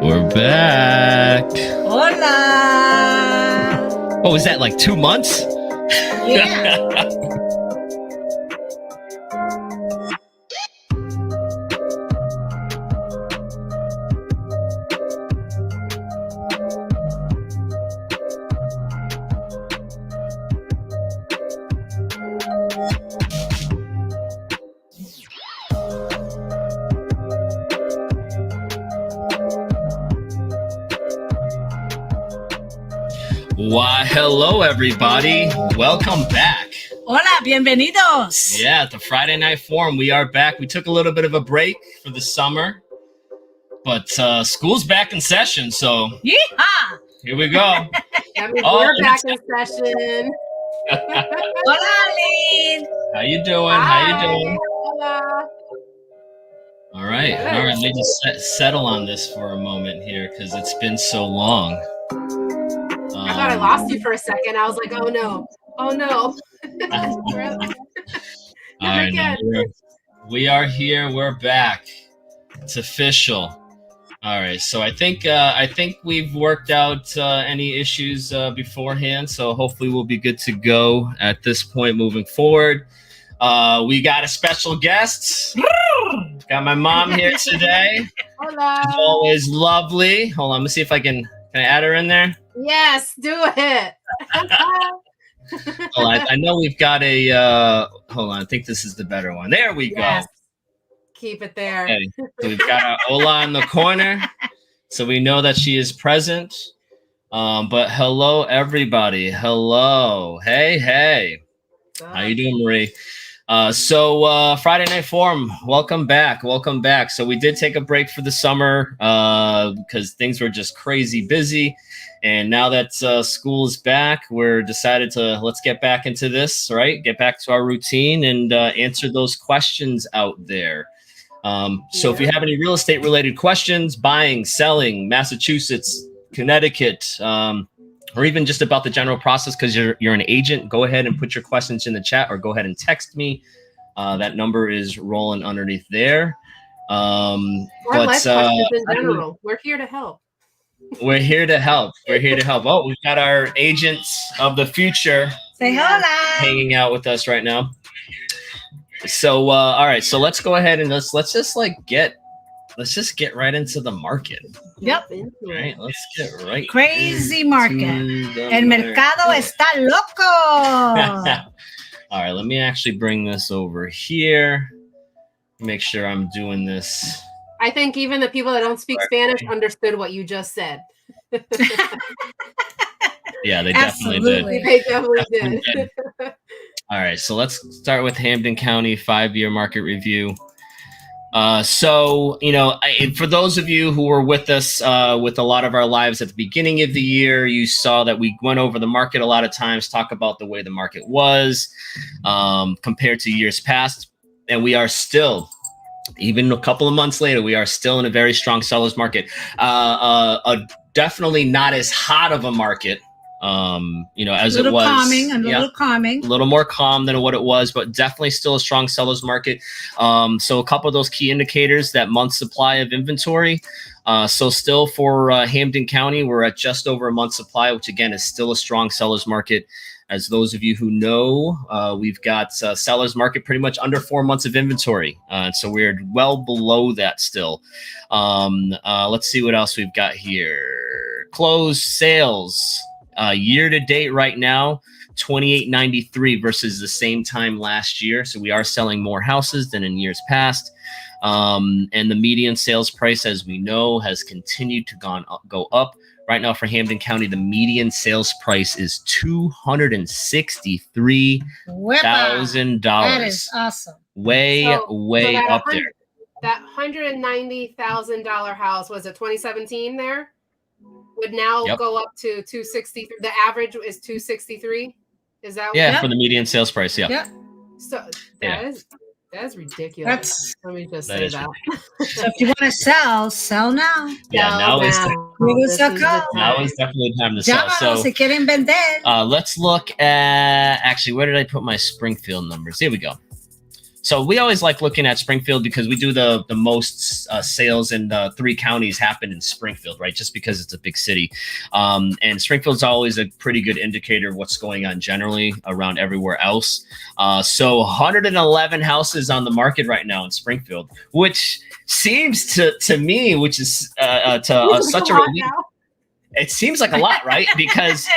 We're back. Hola. Oh, was that like 2 months? Yeah. Why, hello, everybody. Welcome back. Hola, bienvenidos. Yeah, at the Friday Night Forum, we are back. We took a little bit of a break for the summer, but school's back in session, so Yeehaw. here we go. That means we're back in session. Hola, Arlene. How you doing? Hi. How you doing? Hola. All right. Let me just settle on this for a moment here because it's been so long. I thought I lost you for a second. I was like, oh no. Oh no. All right, no, we are here. We're back. It's official. All right. So I think we've worked out any issues beforehand. So hopefully we'll be good to go at this point moving forward. We got a special guest. Got my mom here today. Hola. She's always lovely. Hold on. Let me see if I can I add her in there? Yes, do it. Oh, I know we've got a, hold on, I think this is the better one. There we go. Keep it there. Okay. So we've got our Ola in the corner, so we know that she is present. But hello, everybody. Hello. Hey. How you doing, Marie? So Friday Night Forum, welcome back. So we did take a break for the summer because things were just crazy busy. And now that school is back, we're decided to let's get back into this, right? Get back to our routine and answer those questions out there. So if you have any real estate related questions, buying, selling, Massachusetts, Connecticut, or even just about the general process because you're an agent, go ahead and put your questions in the chat or go ahead and text me. That number is rolling underneath there. Or life questions in general. We're here to help. We're here to help. Oh, we've got our agents of the future hanging out with us right now. So, all right. So let's go ahead and let's just get right into the market. Yep. All right. Let's get right. Crazy market. El mercado está loco. All right. Let me actually bring this over here. Make sure I'm doing this. I think even the people that don't speak Spanish understood what you just said. Yeah, they definitely did. They definitely did. All right, so let's start with Hampden County 5-year market review. So, for those of you who were with us with a lot of our lives at the beginning of the year, you saw that we went over the market a lot of times, talk about the way the market was compared to years past. And we are still, even a couple of months later, we are still in a very strong seller's market. Definitely not as hot of a market, as it was. A little more calm than what it was, but definitely still a strong seller's market. So a couple of those key indicators, that month supply of inventory. So still for Hampden County, we're at just over a month supply, which again is still a strong seller's market. As those of you who know, we've got seller's market pretty much under 4 months of inventory. So we're well below that still. Let's see what else we've got here. Closed sales year to date right now, 2893 versus the same time last year. So we are selling more houses than in years past. And the median sales price, as we know, has continued to go up. Right now for Hampden County, the median sales price is $263,000. That is awesome. Way up there. That $190,000 house was a 2017 there. Would now go up to 263. The average is 263. Is that for the median sales price? Yeah. So that's ridiculous. Let me just say that. So if you want to sell now. Yeah, now is definitely time to sell. So si quieren vender. Let's look at, actually, where did I put my Springfield numbers? Here we go. So we always like looking at Springfield because we do the most sales in the 3 counties happen in Springfield, right? Just because it's a big city. And Springfield's always a pretty good indicator of what's going on generally around everywhere else. So 111 houses on the market right now in Springfield, which seems to me, which is such a relief. It seems like a lot, right? Because,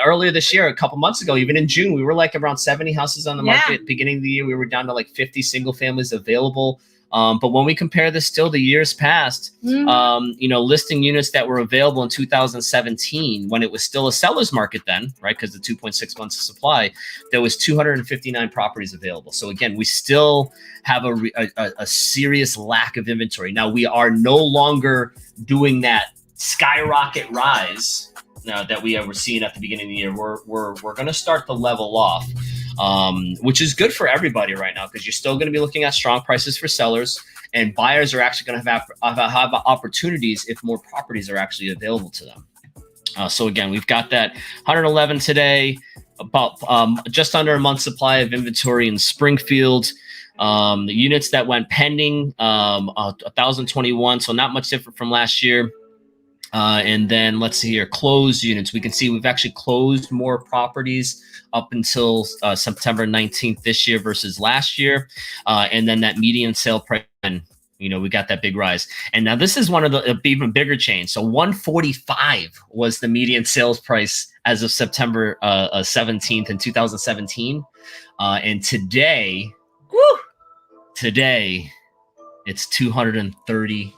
earlier this year, a couple months ago, even in June, we were like around 70 houses on the market. Beginning of the year, we were down to like 50 single families available. But when we compare this still to years past, listing units that were available in 2017, when it was still a seller's market then, right? Because the 2.6 months of supply, there was 259 properties available. So again, we still have a serious lack of inventory. Now, we are no longer doing that skyrocket rise that we were seeing at the beginning of the year. We're going to start to level off, which is good for everybody right now because you're still going to be looking at strong prices for sellers, and buyers are actually going to have opportunities if more properties are actually available to them. So again, we've got that 111 today, about just under a month's supply of inventory in Springfield. The units that went pending, 1,021, so not much different from last year. And then let's see here, closed units. We can see we've actually closed more properties up until September 19th this year versus last year. And then that median sale price, we got that big rise. And now this is one of the even bigger change. So 145 was the median sales price as of September 17th in 2017. And today, it's $230,000.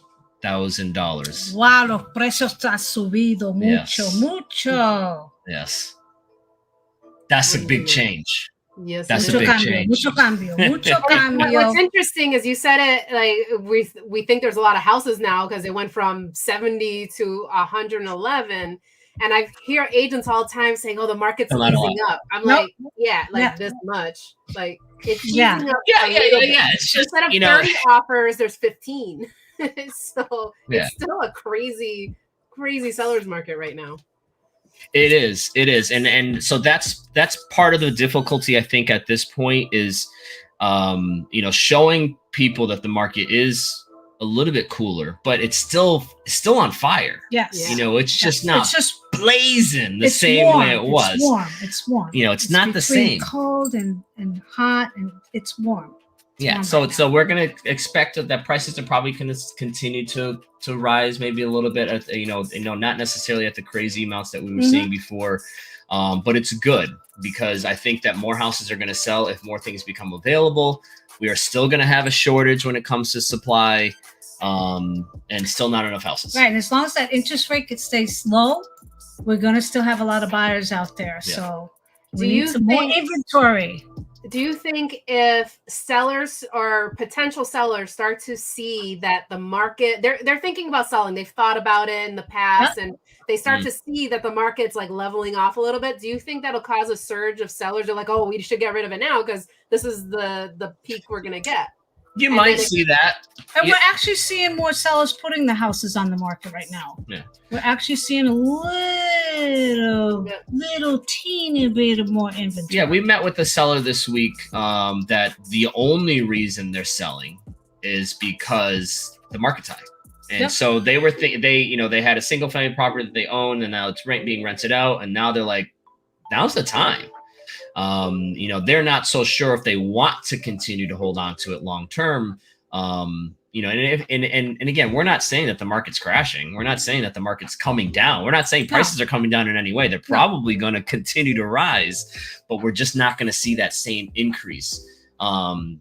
Wow, los precios han subido mucho. Yes. That's a big change. Yes, that's a big change. Mucho cambio. What's interesting is you said it like we think there's a lot of houses now because it went from 70 to 111. And I hear agents all the time saying, "Oh, the market's easing up." I'm like, this much. Like it's easing up. It's just instead of 30 offers, there's 15. So it's still a crazy seller's market right now. It is. And so that's part of the difficulty, I think, at this point is, showing people that the market is a little bit cooler, but it's still on fire. Yes. It's just not blazing the same way it was. It's warm. It's not the same. Cold and hot, and it's warm. So we're going to expect that prices are probably going to continue to rise maybe a little bit at, not necessarily at the crazy amounts that we were seeing before. But it's good because I think that more houses are going to sell if more things become available. We are still going to have a shortage when it comes to supply, and still not enough houses. Right. And as long as that interest rate stays low, we're going to still have a lot of buyers out there. Yeah. So we need some more inventory. Do you think if sellers or potential sellers start to see that the market, they're thinking about selling, they've thought about it in the past, and they start to see that the market's like leveling off a little bit, do you think that'll cause a surge of sellers? They're like, oh, we should get rid of it now because this is the peak we're going to get. You might see that. And we're actually seeing more sellers putting the houses on the market right now. Yeah. We're actually seeing a little teeny bit more inventory. Yeah, we met with the seller this week that the only reason they're selling is because the market's high. And so they were they had a single family property that they own, and now it's being rented out, and now they're like, now's the time. They're not so sure if they want to continue to hold on to it long term. And again, we're not saying that the market's crashing. We're not saying that the market's coming down. We're not saying prices are coming down in any way. They're probably going to continue to rise, but we're just not going to see that same increase. Some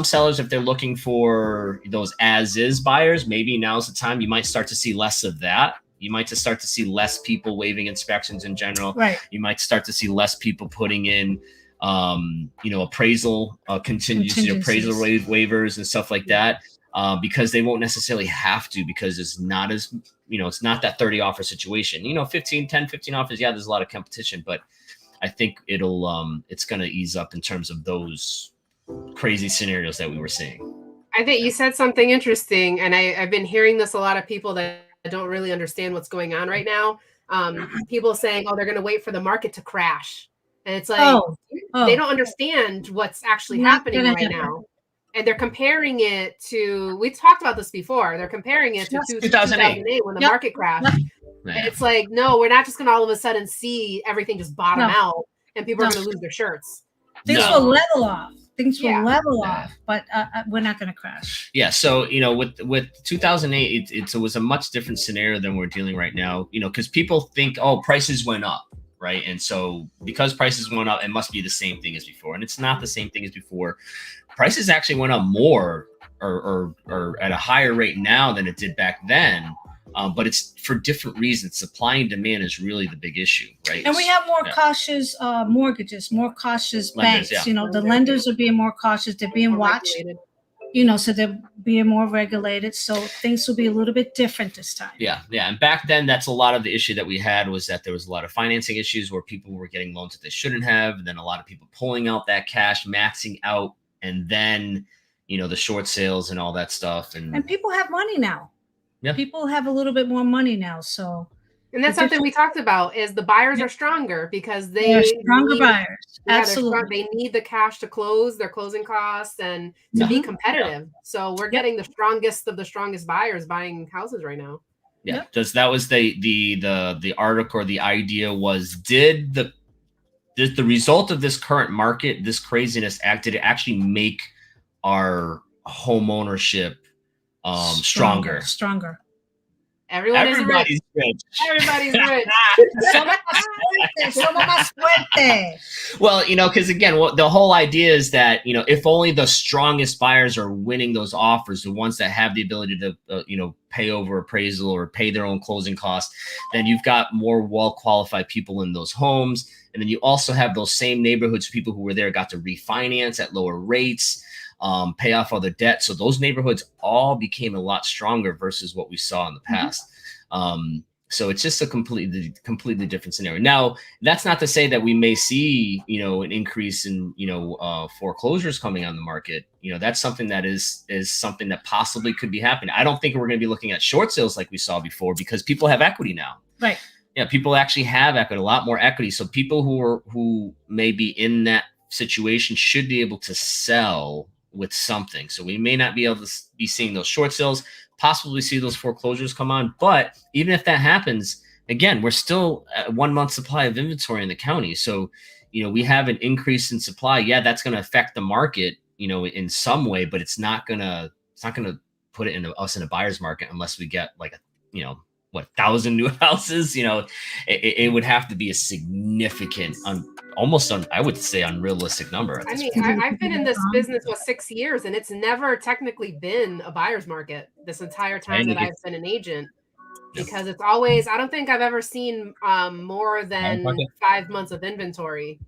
sellers, if they're looking for those as-is buyers, maybe now's the time. You might start to see less of that. You might just start to see less people waiving inspections in general. Right. You might start to see less people putting in, appraisal contingency, appraisal waivers and stuff like that, because they won't necessarily have to, because it's not as, it's not that 30 offer situation. 10, 15 offers. Yeah, there's a lot of competition, but I think it's going to ease up in terms of those crazy scenarios that we were seeing. I think you said something interesting, and I've been hearing this a lot of people that don't really understand what's going on right now. People saying, oh, they're going to wait for the market to crash. And it's like, they don't understand what's actually happening right now. And they're comparing it to, we talked about this before, they're comparing it to 2008 when the market crashed. And it's like, no, we're not just going to all of a sudden see everything just bottom out and people are going to lose their shirts. Things will level off. Things will level off, but we're not going to crash. Yeah. So, you know, with 2008, it was a much different scenario than we're dealing right now, you know, because people think, oh, prices went up. Right. And so because prices went up, it must be the same thing as before. And it's not the same thing as before. Prices actually went up more or at a higher rate now than it did back then. But it's for different reasons. Supply and demand is really the big issue, right? And we have more cautious mortgages, more cautious banks. You know, the lenders are being more cautious. They're being watched. You know, so they're being more regulated. So things will be a little bit different this time. Yeah. Yeah. And back then, that's a lot of the issue that we had was that there was a lot of financing issues where people were getting loans that they shouldn't have. And then a lot of people pulling out that cash, maxing out, and then, you know, the short sales and all that stuff. And people have money now. Yeah. People have a little bit more money now. So. And that's something we talked about is the buyers are stronger because they're stronger buyers. Absolutely. They need the cash to close their closing costs and to be competitive. Yeah. So we're getting the strongest of the strongest buyers buying houses right now. Yeah. That was the article or the idea was, did the result of this current market, this craziness did it actually make our home ownership stronger? Everybody's rich. Everybody's rich. Well, you know, because again, the whole idea is that, you know, if only the strongest buyers are winning those offers, the ones that have the ability to, you know, pay over appraisal or pay their own closing costs, then you've got more well-qualified people in those homes. And then you also have those same neighborhoods, people who were there got to refinance at lower rates, pay off all their debt. So those neighborhoods all became a lot stronger versus what we saw in the past. So it's just a completely different scenario. Now, that's not to say that we may see, you know, an increase in, you know, foreclosures coming on the market. You know, that's something that is something that possibly could be happening. I don't think we're going to be looking at short sales like we saw before because people have equity now. Right. Yeah, people actually have equity, a lot more equity. So people who may be in that situation should be able to sell with something. So we may not be able to be seeing those short sales, possibly see those foreclosures come on. But even if that happens, again, we're still at 1 month supply of inventory in the county. So, you know, we have an increase in supply. Yeah, that's going to affect the market, you know, in some way, but it's not going to put it into us in a buyer's market unless we get like a, you know, 1,000 new houses. You know, it would have to be a significant, I would say unrealistic number. I mean, I've been in this business for 6 years and it's never technically been a buyer's market this entire time that I've been an agent, because it's always, I don't think I've ever seen more than 5 months of inventory.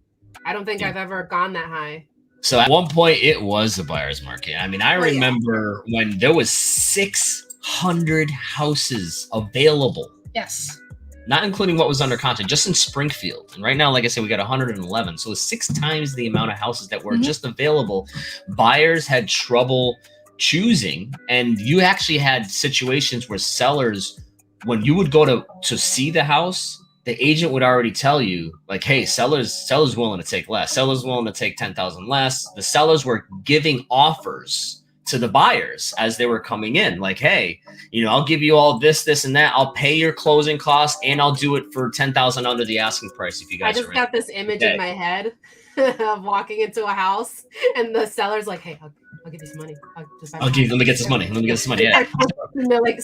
I don't think I've ever gone that high. So at one point it was a buyer's market. I mean, I remember when there was 600 houses available. Yes. Not including what was under contract, just in Springfield. And right now, like I said, we got 111. So it's 6 times the amount of houses that were just available. Buyers had trouble choosing. And you actually had situations where sellers, when you would go to see the house, the agent would already tell you, like, hey, seller's willing to take less. Seller's willing to take 10,000 less. The sellers were giving offers to the buyers as they were coming in, like, hey, you know, I'll give you all this, and that. I'll pay your closing costs, and I'll do it for 10,000 under the asking price. If you guys, I just got this image in my head of walking into a house, and the seller's like, "Hey, I'll give you some money. Let me get this money. Let me get this money." Yeah. And they're like,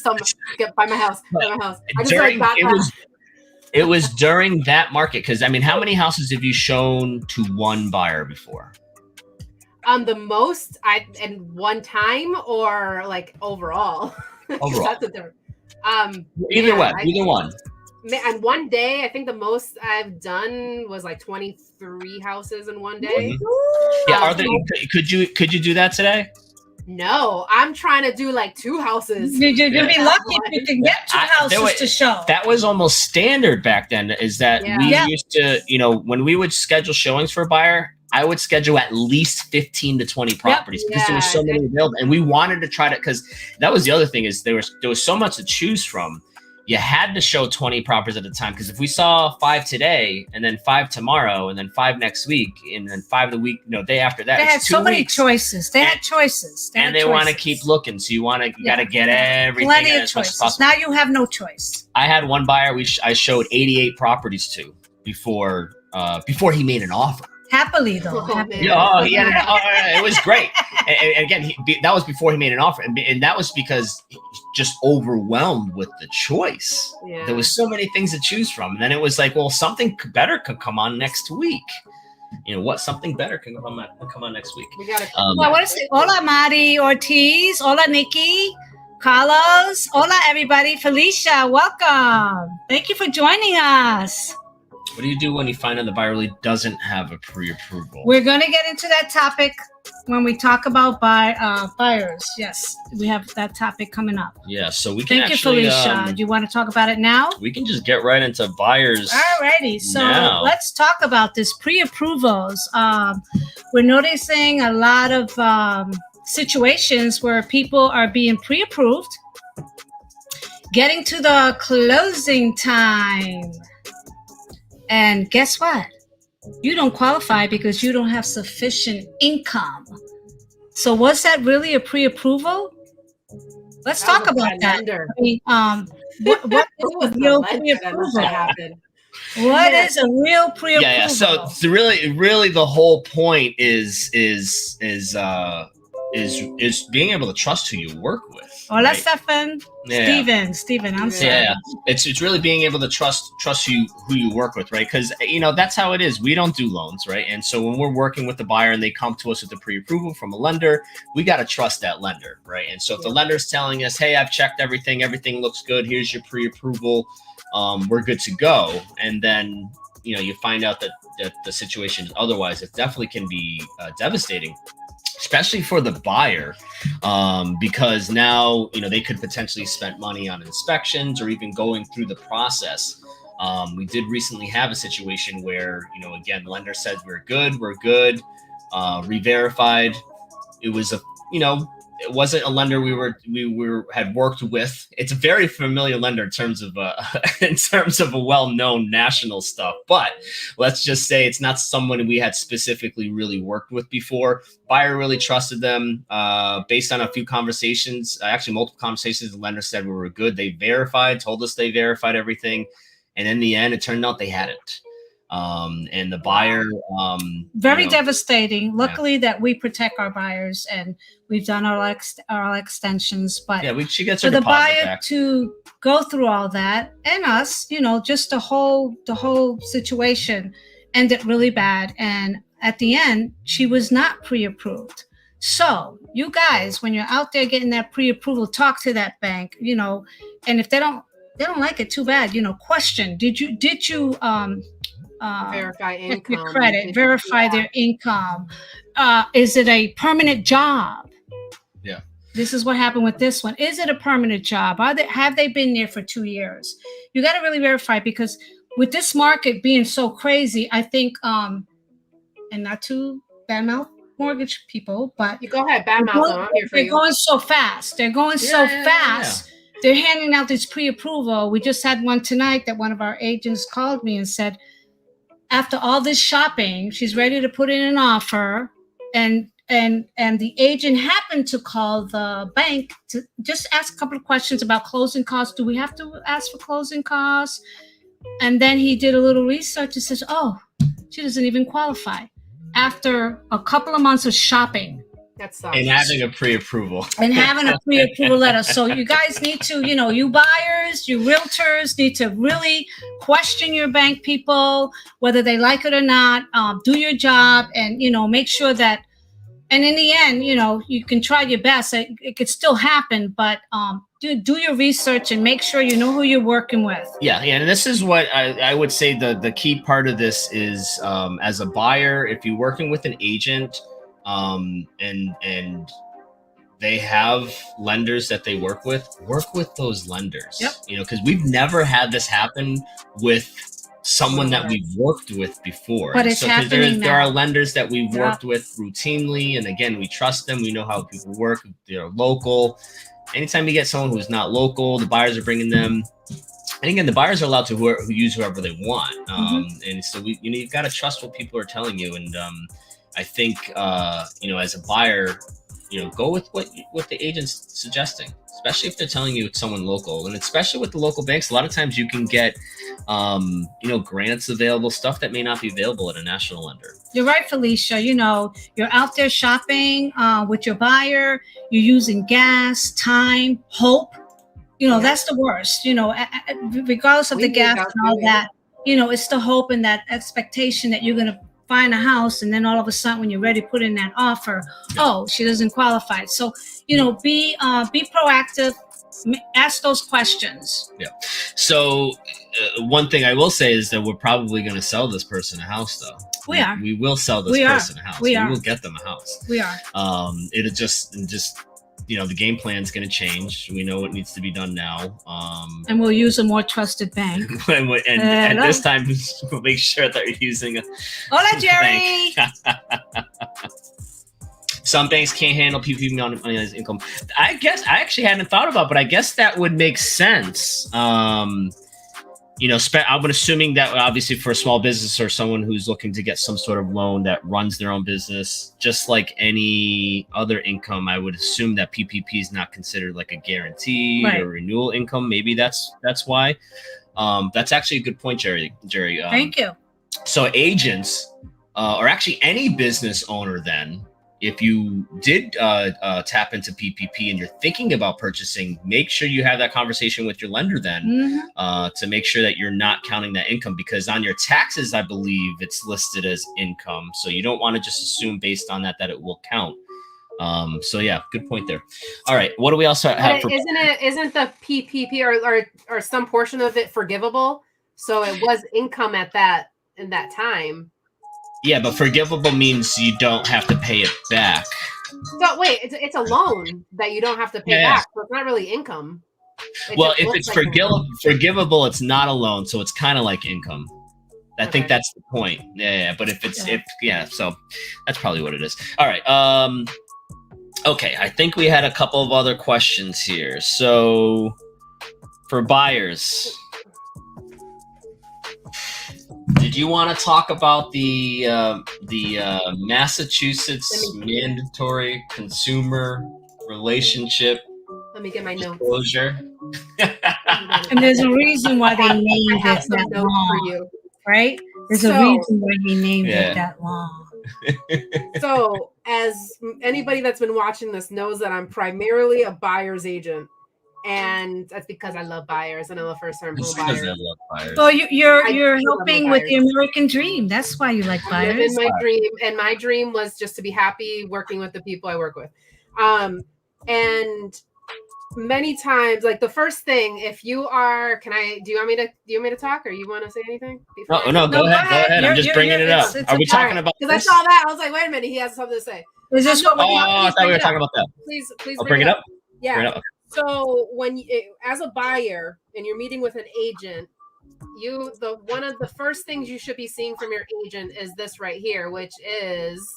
buy my house. Buy my house. I just it was during that market, because I mean, how many houses have you shown to one buyer before? The most in one time or like overall? Overall. That's a different. Either one. And one day, I think the most I've done was like 23 houses in one day. Yeah, could you do that today? No, I'm trying to do like 2 houses. You'd be lucky if you can get 2 houses to show. That was almost standard back then, is that we used to, you know, when we would schedule showings for a buyer, I would schedule at least 15 to 20 properties because there were so many available. And we wanted to try to, because that was the other thing, is there was so much to choose from. you had to show 20 properties at a time, because if we saw 5 today and then 5 tomorrow and then 5 next week and then 5 the week, day after that, they had so many choices. They had choices. And they want to keep looking. So you got to get everything. Plenty of choices. Now you have no choice. I had one buyer I showed 88 properties to before he made an offer. Happily though. It was great. And again, that was before he made an offer, and that was because he was just overwhelmed with the choice. Yeah. There was so many things to choose from, and then it was like, well, something better could come on next week. Something better can come on next week. We gotta. What is it? Hola, Mari Ortiz. Hola, Nikki. Carlos. Hola, everybody. Felicia, welcome. Thank you for joining us. What do you do when you find out the buyer really doesn't have a pre-approval? We're going to get into that topic when we talk about buyers. Yes, we have that topic coming up. Yeah, so we can Thank you, Felicia. Do you want to talk about it now? We can just get right into buyers. Alrighty, so let's talk about this pre-approvals. We're noticing a lot of situations where people are being pre-approved, getting to the closing time. And guess what? You don't qualify because you don't have sufficient income. So was that really a pre-approval? Let's talk about that. I mean, what is a real pre-approval? What is a real pre-approval? Yeah. So really, the whole point is being able to trust who you work with. Hola, right? Stefan. Yeah. Steven, I'm sorry. Yeah. It's really being able to trust who you work with, right? Because that's how it is. We don't do loans, right? And so when we're working with the buyer and they come to us with a pre-approval from a lender, we got to trust that lender, right? And so if the lender's telling us, hey, I've checked everything looks good, here's your pre-approval, we're good to go, and then you find out that the situation is otherwise, it definitely can be devastating, especially for the buyer, because now they could potentially spend money on inspections or even going through the process. We did recently have a situation where again, the lender said we're good, re-verified. It was it wasn't a lender we had worked with. It's a very familiar lender in terms of a well-known national stuff, but let's just say it's not someone we had specifically really worked with before. Buyer really trusted them based on a few conversations, actually multiple conversations. The lender said we were good. They told us they verified everything, and in the end, it turned out they hadn't. And the buyer, very devastating. Luckily that we protect our buyers and we've done our extensions, but she gets her for the buyer back. To go through all that and us, just the whole situation ended really bad. And at the end, she was not pre-approved. So you guys, when you're out there getting that pre-approval, talk to that bank, and if they don't like it, too bad, question, did you verify income, your credit, verify their income. Is it a permanent job? Yeah. This is what happened with this one. Is it a permanent job? Have they been there for 2 years? You got to really verify, because with this market being so crazy, I think, and not to badmouth mortgage people, but you go ahead, badmouth. I'm here for you. They're going so fast. Yeah. They're handing out this pre-approval. We just had one tonight that one of our agents called me and said, after all this shopping, she's ready to put in an offer, and the agent happened to call the bank to just ask a couple of questions about closing costs. Do we have to ask for closing costs? And then he did a little research and says, oh, she doesn't even qualify. After a couple of months of shopping. That sucks. And having a pre-approval. Letter. So you guys need to, you buyers, you realtors need to really question your bank people, whether they like it or not. Do your job and, make sure that, and in the end, you can try your best. It could still happen, but do your research and make sure you know who you're working with. Yeah. And this is what I would say the key part of this is, as a buyer, if you're working with an agent, and they have lenders that they work with those lenders. Yep. Because we've never had this happen with someone that we've worked with before. But it's happening now. There are lenders that we've worked with routinely, and again, we trust them. We know how people work. They're local. Anytime you get someone who's not local, the buyers are bringing them, And again, the buyers are allowed to who use whoever they want. And so you've got to trust what people are telling you. And I think, as a buyer, go with what the agent's suggesting, especially if they're telling you it's someone local. And especially with the local banks, a lot of times you can get, grants available, stuff that may not be available at a national lender. You're right, Felicia. You're out there shopping with your buyer. You're using gas, time, hope. That's the worst, regardless of the gas and all that, it's the hope and that expectation that you're going to find a house. And then all of a sudden, when you're ready to put in that offer, oh, she doesn't qualify. So, be proactive, ask those questions. Yeah. So one thing I will say is that we're probably going to sell this person a house, though. We will sell this person a house. We will get them a house. We are. It'll just the game plan is going to change. We know what needs to be done now. And we'll use a more trusted bank. and this time, we'll make sure that you're using a Hola, Jerry. Some banks can't handle PPP on income. I guess I actually hadn't thought about, but I guess that would make sense. I'm assuming that obviously for a small business or someone who's looking to get some sort of loan that runs their own business, just like any other income, I would assume that PPP is not considered like a guarantee or renewal income. Maybe that's why. That's actually a good point, Jerry. Thank you. So agents, or actually any business owner then, if you did tap into PPP and you're thinking about purchasing, make sure you have that conversation with your lender then to make sure that you're not counting that income, because on your taxes, I believe it's listed as income. So you don't want to just assume based on that it will count. So yeah, good point there. All right. What do we also have? Isn't the PPP or some portion of it forgivable? So it was income in that time. Yeah, but forgivable means you don't have to pay it back. So wait, it's a loan that you don't have to pay back. So it's not really income. If it's forgivable, it's not a loan, so it's kind of like income. I think that's the point. Yeah. But so that's probably what it is. All right. Okay, I think we had a couple of other questions here. So for buyers, did you want to talk about the Massachusetts mandatory consumer relationship? Let me get my disclosure. And there's a reason why they named it that long, right? There's a reason why he named it that long. So, as anybody that's been watching this knows that I'm primarily a buyer's agent. And that's because I love buyers and I'm a first-time home buyer. So you're helping with the American dream. That's why you like buyers. I live in my dream, and my dream was just to be happy working with the people I work with. And many times, like the first thing, if you are, do you want me to talk, or you want to say anything? No, go ahead. I'm just bringing it up. Are we talking about? Because I saw that, I was like, wait a minute, he has something to say. Is this what? I thought we were talking about that. Please, bring it up. Yeah. Bring it up. Okay. So when as a buyer and you're meeting with an agent, one of the first things you should be seeing from your agent is this right here, which is,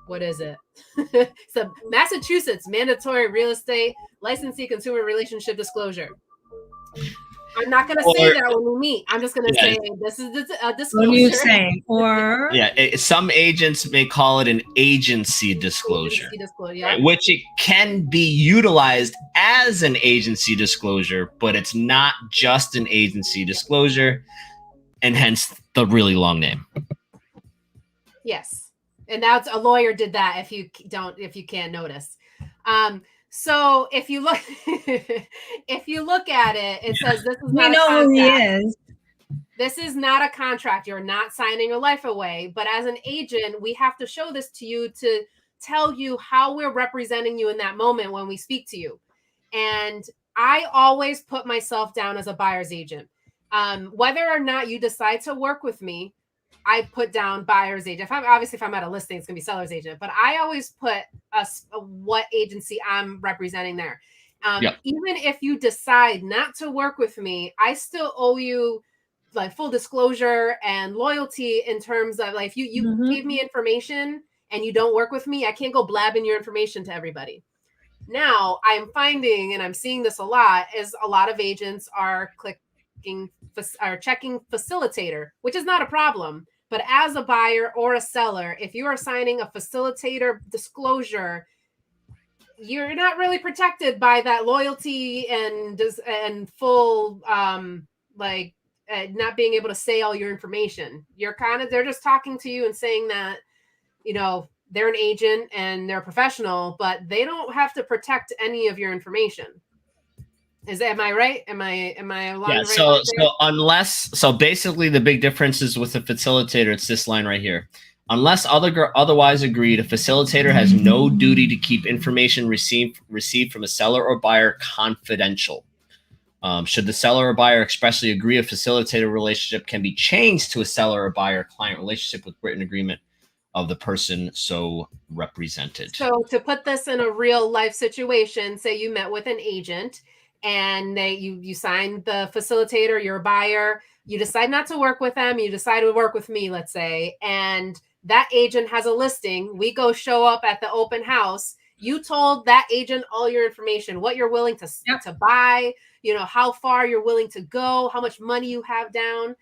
what is it? It's a Massachusetts mandatory real estate licensee consumer relationship disclosure. I'm not going to say that when we meet. I'm just going to say this is a disclosure. What do you say? Or some agents may call it an agency disclosure, which it can be utilized as an agency disclosure, but it's not just an agency disclosure, and hence the really long name. Yes, and that's a lawyer did that. If you can't notice. So if you look at it, it says this is not a contract. Who he is. This is not a contract. You're not signing your life away. But as an agent, we have to show this to you to tell you how we're representing you in that moment when we speak to you. And I always put myself down as a buyer's agent. Whether or not you decide to work with me, I put down buyer's agent. If I'm at a listing, it's going to be seller's agent. But I always put what agency I'm representing there. Even if you decide not to work with me, I still owe you like full disclosure and loyalty in terms of like if you give me information and you don't work with me, I can't go blabbing your information to everybody. Now I'm finding, and I'm seeing this a lot, is a lot of agents are checking facilitator, which is not a problem. But as a buyer or a seller, if you are signing a facilitator disclosure, you're not really protected by that loyalty and full not being able to say all your information. They're just talking to you and saying that, they're an agent and they're a professional, but they don't have to protect any of your information. Am I right? Am I along the right so basically the big difference is with the facilitator, it's this line right here. Unless otherwise agreed, a facilitator has no duty to keep information received from a seller or buyer confidential. Should the seller or buyer expressly agree, a facilitator relationship can be changed to a seller or buyer client relationship with written agreement of the person so represented. So to put this in a real life situation, say you met with an agent and you signed the facilitator, you're a buyer, you decide not to work with them, you decide to work with me, let's say, and that agent has a listing. We go show up at the open house. You told that agent all your information, what you're willing to buy, how far you're willing to go, how much money you have down.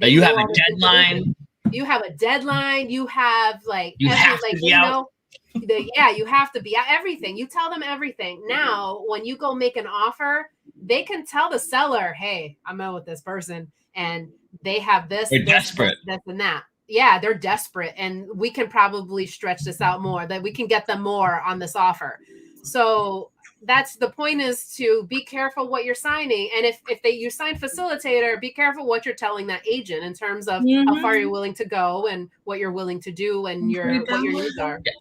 You have a deadline. You have a deadline. You have you have to be out. You have to be out. Everything. You tell them everything. Now, when you go make an offer, they can tell the seller, hey, I'm out with this person and they have this, they're desperate. This, and that. Yeah, they're desperate. And we can probably stretch this out more, that we can get them more on this offer. So that's the point, is to be careful what you're signing. And if you sign facilitator, be careful what you're telling that agent in terms of how far you're willing to go and what you're willing to do and what your needs are. Yeah.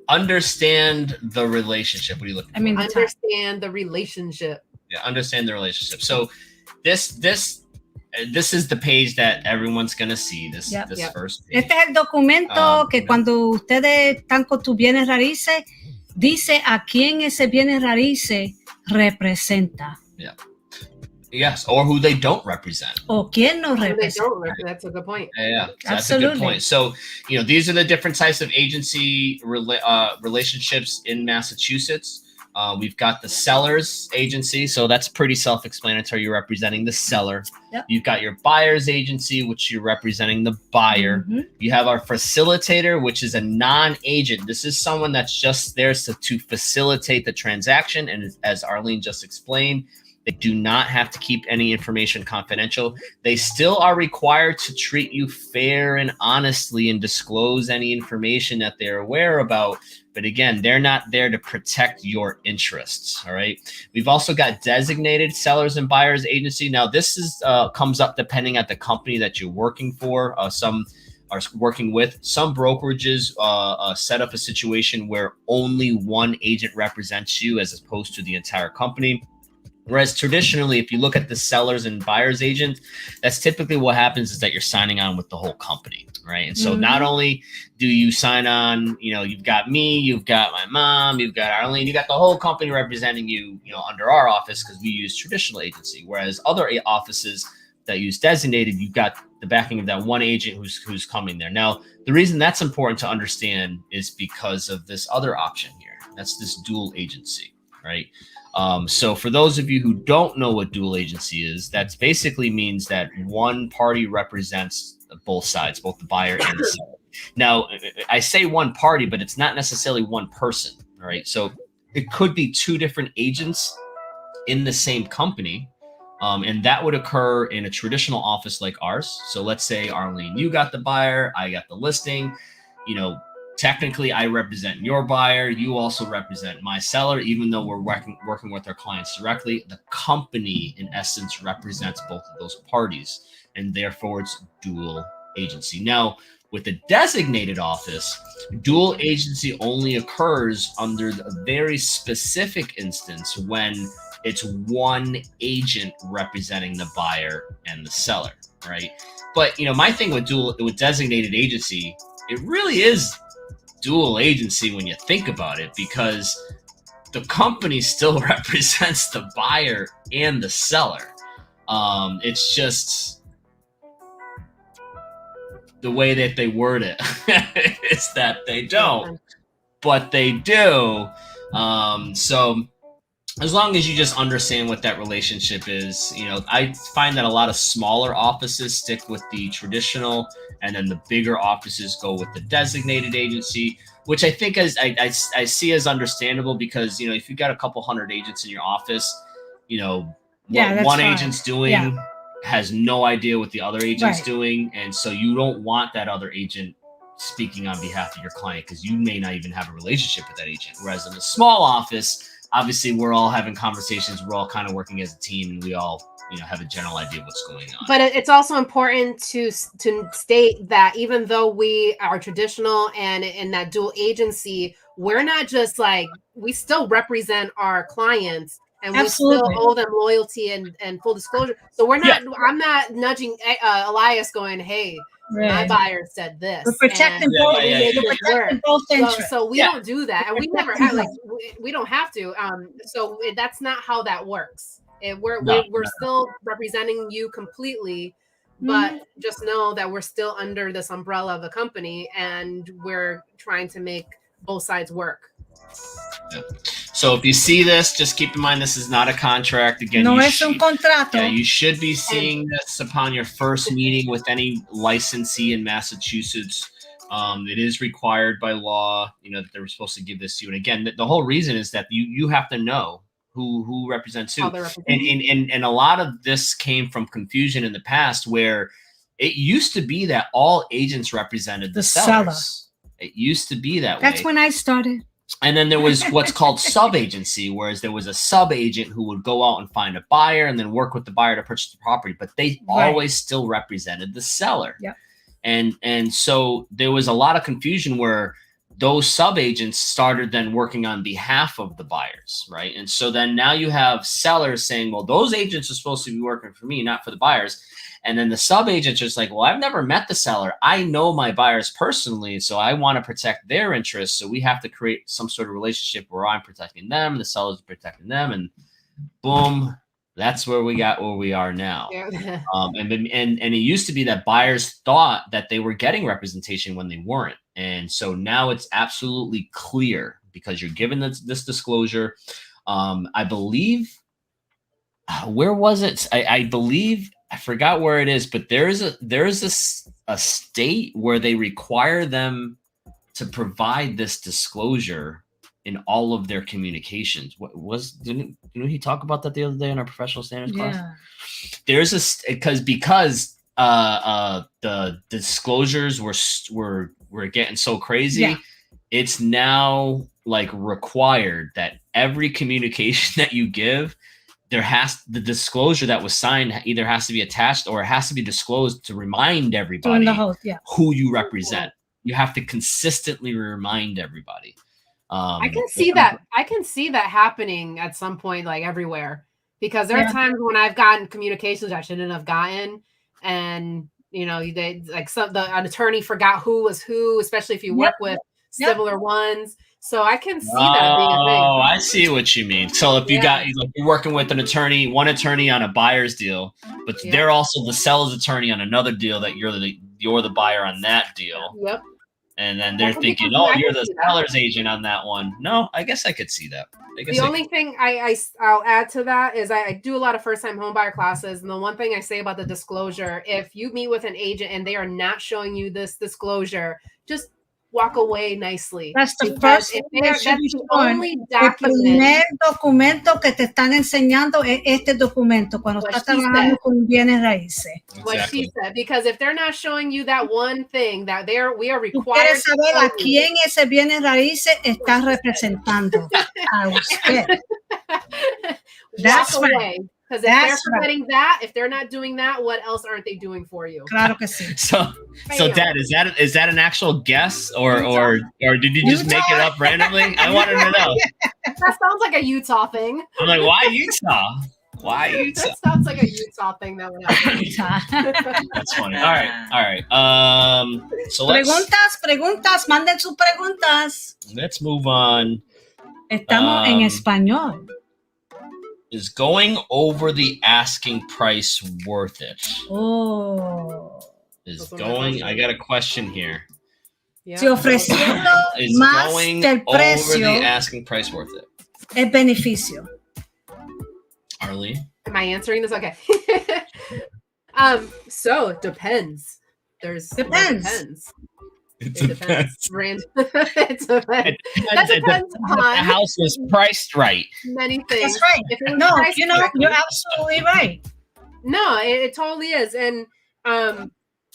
Understand the relationship. What are you looking for? Understand the relationship. Yeah, understand the relationship. So this is the page that everyone's going to see, this first page. Este es el documento que cuando ustedes están con tus bienes raíces, dice a quién ese bienes raíces representa. Yeah. Yes, or who they don't represent. O quién no representa. That's a good point. Yeah, so that's a good point. So, these are the different types of agency relationships in Massachusetts. We've got the seller's agency, so that's pretty self-explanatory. You're representing the seller. Yep. You've got your buyer's agency, which you're representing the buyer. You have our facilitator, which is a non-agent. This is someone that's just there to facilitate the transaction. And as Arlene just explained, they do not have to keep any information confidential. They still are required to treat you fair and honestly and disclose any information that they're aware about. But again, they're not there to protect your interests. All right. We've also got designated sellers and buyers agency. Now, this is comes up depending on the company that you're working for. Some are working with. Some brokerages set up a situation where only one agent represents you as opposed to the entire company. Whereas traditionally, if you look at the sellers and buyers agent, that's typically what happens, is that you're signing on with the whole company, right? And so not only do you sign on, you've got me, you've got my mom, you've got Arlene, you got the whole company representing you, under our office, because we use traditional agency. Whereas other offices that use designated, you've got the backing of that one agent who's coming there. Now, the reason that's important to understand is because of this other option here. That's this dual agency, right? So for those of you who don't know what dual agency is, that basically means that one party represents both sides, both the buyer and the seller. Now, I say one party, but it's not necessarily one person, right? So it could be two different agents in the same company. And that would occur in a traditional office like ours. So let's say, Arlene, you got the buyer, I got the listing, technically, I represent your buyer. You also represent my seller, even though we're working with our clients directly. The company, in essence, represents both of those parties, and therefore it's dual agency. Now, with a designated office, dual agency only occurs under a very specific instance when it's one agent representing the buyer and the seller, right? But my thing with designated agency, it really is dual agency when you think about it, because the company still represents the buyer and the seller. It's just the way that they word it is that they don't, but they do. So as long as you just understand what that relationship is, you know, I find that a lot of smaller offices stick with the traditional, and then the bigger offices go with the designated agency, which I think I see as understandable, because, you know, if you've got a couple hundred agents in your office, you know, what one agent's doing has no idea what the other agent's doing. And so you don't want that other agent speaking on behalf of your client, because you may not even have a relationship with that agent. Whereas in a small office, obviously we're all having conversations, we're all kind of working as a team, and we all, you know, have a general idea of what's going on. But it's also important to state that even though we are traditional and in that dual agency, we're not just like, we still represent our clients, and we still owe them loyalty and full disclosure. So we're not, I'm not nudging Elias going, hey, my buyer said this. We're protecting both interests. So we don't do that. And we never have, like, we don't have to. So that's not how that works. We're still representing you completely, but just know that we're still under this umbrella of a company, and we're trying to make both sides work. Yeah. So if you see this, just keep in mind this is not a contract. Again, no es un contrato. Yeah, you should be seeing this upon your first meeting with any licensee in Massachusetts. It is required by law, you know, that they're supposed to give this to you. And again, the whole reason is that you have to know who represents who. And a lot of this came from confusion in the past, where it used to be that all agents represented the sellers. It used to be that way. That's when I started. And then there was what's called sub-agency, whereas there was a sub-agent who would go out and find a buyer and then work with the buyer to purchase the property, but they always still represented the seller. Yep. And so there was a lot of confusion where those sub-agents started then working on behalf of the buyers, right? And so then now you have sellers saying, well, those agents are supposed to be working for me, not for the buyers. And then the sub-agents are just like, well, I've never met the seller. I know my buyers personally, so I want to protect their interests. So we have to create some sort of relationship where I'm protecting them, the seller's protecting them, and boom, that's where we are now. Yeah. And it used to be that buyers thought that they were getting representation when they weren't. And so now it's absolutely clear, because you're given this disclosure. I believe, where was it? I believe, I forgot where it is, but there is a state where they require them to provide this disclosure in all of their communications. Didn't he talk about that the other day in our professional standards class? There's because the disclosures were getting so crazy. Yeah. It's now like required that every communication that you give, the disclosure that was signed either has to be attached or it has to be disclosed to remind everybody who you represent. You have to consistently remind everybody. I can see that happening at some point, like everywhere, because there are times when I've gotten communications I shouldn't have gotten, and you know, an attorney forgot who was who, especially if you work with similar ones. So I can see that being a thing. Oh, I see what you mean. So if you're working with one attorney on a buyer's deal, but they're also the seller's attorney on another deal that you're the buyer on that deal. Yep. And then they're thinking, oh, you're the seller's agent on that one. No, I guess I could see that. The only thing I'll add to that is I do a lot of first-time home buyer classes. And the one thing I say about the disclosure, if you meet with an agent and they are not showing you this disclosure, just walk away nicely. That's the first thing that should be shown. El primer documento que te están enseñando es este documento cuando estás trabajando con bienes raíces. What she said, because if they're not showing you that one thing that we are required. Tú quieres saber a quién ese bienes raíces está representando a usted. That's right. Because if they're forgetting that, if they're not doing that, what else aren't they doing for you? Claro que sí. So Dad, is that an actual guess or did you just make it up randomly? I wanted to know. That sounds like a Utah thing. I'm like, why Utah? Why Utah? That sounds like a Utah thing that would happen. That's funny. All right. So Preguntas, manden sus preguntas. Let's move on. Estamos en español. Is going over the asking price worth it? Oh. I got a question here. Si ofreciendo más del precio, over the asking price worth it? Es beneficio. Arlene? Am I answering this? Okay. So it depends. Depends. It depends. It depends. That depends on the house was priced right. Many things. That's right. No, you're absolutely right. No, it totally is. And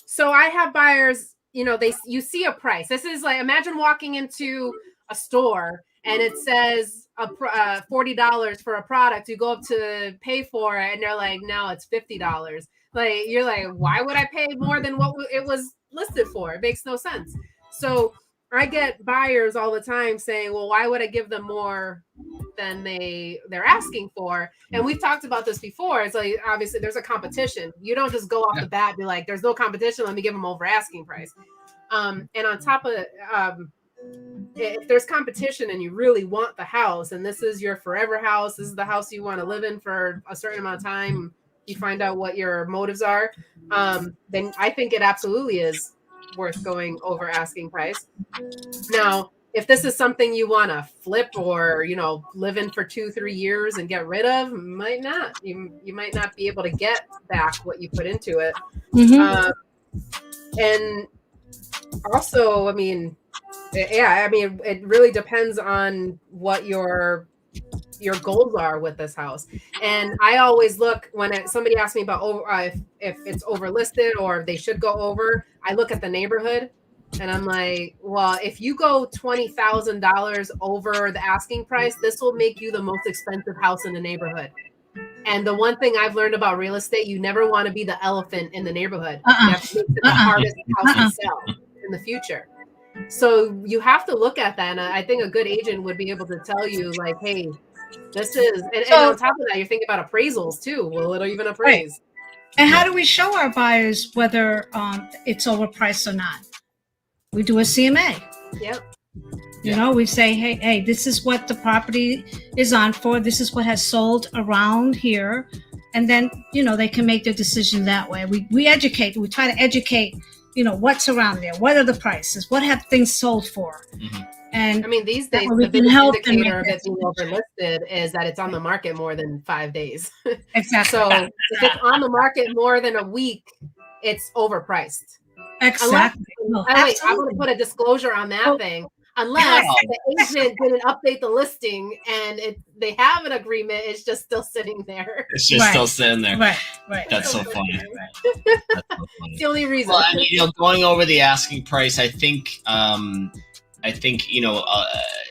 so I have buyers, you see a price. This is like, imagine walking into a store and it says $40 for a product. You go up to pay for it and they're like, no, it's $50. Like, you're like, why would I pay more than what it was listed for? It makes no sense. So I get buyers all the time saying, well, why would I give them more than they're asking for? And we've talked about this before. It's like, obviously there's a competition. You don't just go off the bat and be like, there's no competition, let me give them over asking price. And on top of it, if there's competition and you really want the house and this is your forever house, this is the house you want to live in for a certain amount of time, you find out what your motives are, then I think it absolutely is worth going over asking price. Now, if this is something you want to flip or, live in for 2-3 years and get rid of, might not. You might not be able to get back what you put into it. Mm-hmm. And also, it really depends on what your goals are with this house. And I always look when somebody asks me about if it's overlisted or if they should go over, I look at the neighborhood and I'm like, well, if you go $20,000 over the asking price, this will make you the most expensive house in the neighborhood. And the one thing I've learned about real estate, you never want to be the elephant in the neighborhood. You have to make it the hardest house to sell in the future. So you have to look at that. And I think a good agent would be able to tell you, like, hey, this is, and on top of that, you're thinking about appraisals too. Will it even appraise? Right. And how do we show our buyers whether it's overpriced or not? We do a CMA. Yep. We say, hey, this is what the property is on for. This is what has sold around here. And then, they can make their decision that way. We educate. We try to educate, what's around there. What are the prices? What have things sold for? Mm-hmm. And these days, the biggest indicator of it being overlisted is that it's on the market more than 5 days. Exactly. So if it's on the market more than a week, it's overpriced. Exactly. I want to put a disclosure on that thing. Unless the agent didn't update the listing and they have an agreement, it's just still sitting there. It's just still sitting there. Right. That's so funny. That's the only reason. Well, and, going over the asking price, I think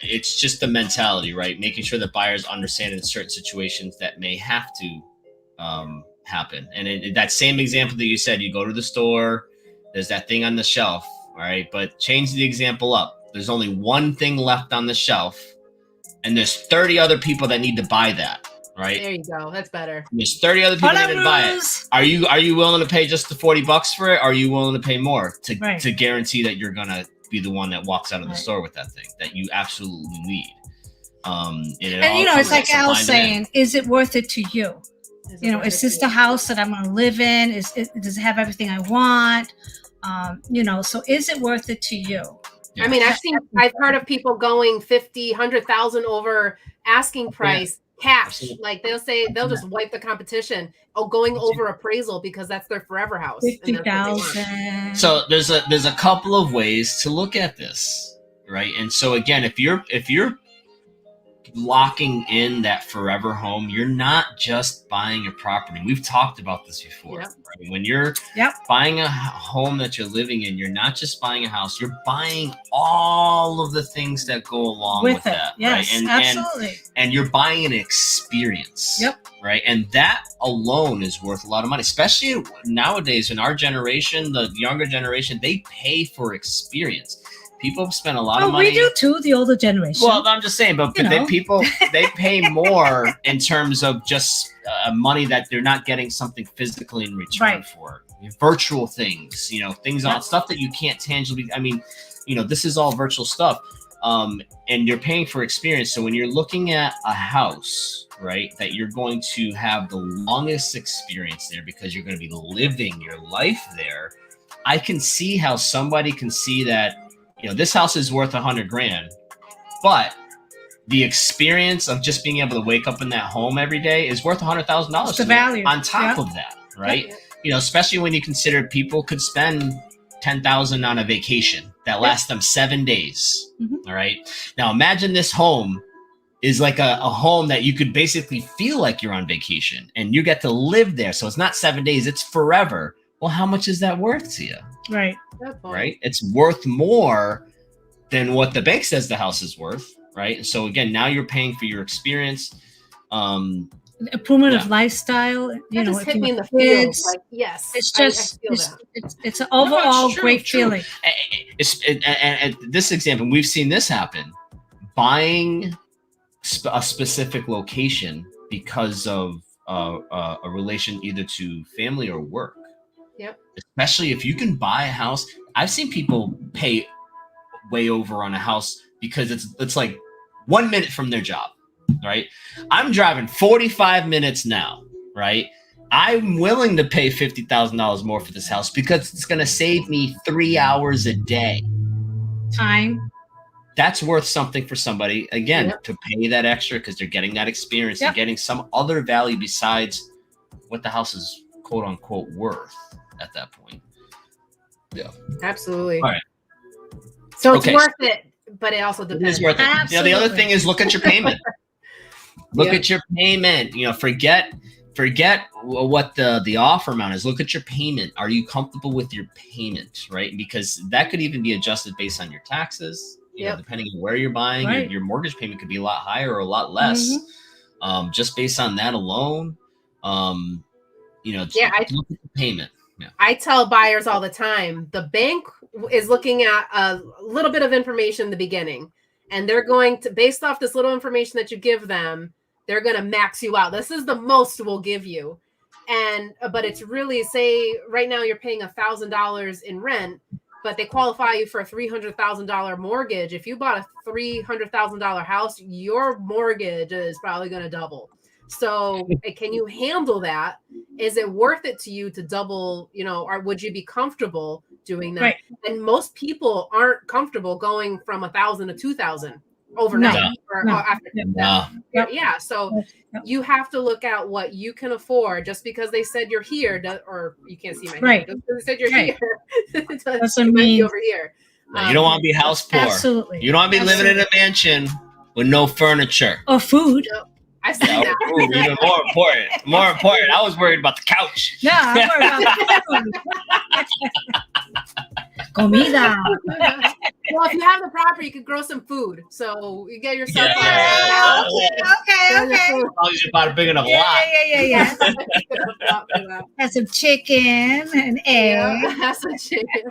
it's just the mentality, right? Making sure that buyers understand in certain situations that may have to happen. And that same example that you said, you go to the store, there's that thing on the shelf, all right? But change the example up. There's only one thing left on the shelf, and there's 30 other people that need to buy that, right? There you go. That's better. There's 30 other people that need to buy it. Are you willing to pay just the $40 for it? Or are you willing to pay more to guarantee that you're gonna be the one that walks out of the store with that thing that you absolutely need? It's like Al saying, is it worth it to you? Is this the house that I'm going to live in? Does it have everything I want? So is it worth it to you? Yeah. I mean, I've heard of people going 50, 100,000 over asking price cash. Like they'll just wipe the competition. Going over appraisal because that's their forever house. 50,000. So there's a couple of ways to look at this, right? And so again, if you're locking in that forever home, you're not just buying a property. We've talked about this before. Yep. Right? When you're buying a home that you're living in, you're not just buying a house, you're buying all of the things that go along with that. Yes, right? absolutely. And you're buying an experience. Yep. Right. And that alone is worth a lot of money, especially nowadays in our generation, the younger generation, they pay for experience. People spend a lot of money. We do too, the older generation. Well, I'm just saying, but they pay more in terms of just money that they're not getting something physically in return for. Virtual things, things on stuff that you can't tangibly. I mean, this is all virtual stuff, and you're paying for experience. So when you're looking at a house, right, that you're going to have the longest experience there because you're going to be living your life there, I can see how somebody can see that. This house is worth $100,000, but the experience of just being able to wake up in that home every day is worth $100,000 the value on top of that, right? You know, especially when you consider people could spend $10,000 on a vacation that lasts them 7 days. All right. Now imagine this home is like a home that you could basically feel like you're on vacation and you get to live there. So it's not 7 days, it's forever. Well, how much is that worth to you? Right. Right. It's worth more than what the bank says the house is worth. Right. So again, now you're paying for your experience. Improvement of lifestyle. You know, just hit me in the feels. Like, yes, it's just it's an overall great feeling. And this example, we've seen this happen. Buying a specific location because of a relation either to family or work. Yep. Especially if you can buy a house. I've seen people pay way over on a house because it's like 1 minute from their job, right? I'm driving 45 minutes now, right? I'm willing to pay $50,000 more for this house because it's going to save me 3 hours a day. Time. That's worth something for somebody, again, to pay that extra because they're getting that experience and getting some other value besides what the house is quote unquote worth at that point. Yeah. Absolutely. All right. So it's worth it, but it also depends. It is worth it. You know, the other thing is look at your payment. Look at your payment. You know, forget what the offer amount is. Look at your payment. Are you comfortable with your payment, right? Because that could even be adjusted based on your taxes. You know, depending on where you're buying, your mortgage payment could be a lot higher or a lot less. Just based on that alone. You know, look at the payment. Yeah. I tell buyers all the time, the bank is looking at a little bit of information in the beginning, and they're going to, based off this little information that you give them, they're going to max you out. This is the most we'll give you. But it's really, say right now you're paying $1,000 in rent, but they qualify you for a $300,000 mortgage. If you bought a $300,000 house, your mortgage is probably going to double. So can you handle that? Is it worth it to you to double, you know, or would you be comfortable doing that? Right. And most people aren't comfortable going from 1,000 to 2,000 overnight or after that. Yeah. So you have to look at what you can afford. Just because they said you're here, or you can't see my hand. Just because they said you're here, doesn't mean over here. You don't want to be house poor. Absolutely. You don't want to be living in a mansion with no furniture or food. I've seen that. Ooh, even more important. More important. I was worried about the couch. No, I'm worried about the food. Comida. Well, if you have the property, you could grow some food. So you get yourself Okay. As long as you bought a big enough lot. Yeah. Have some chicken and eggs. Have some chicken.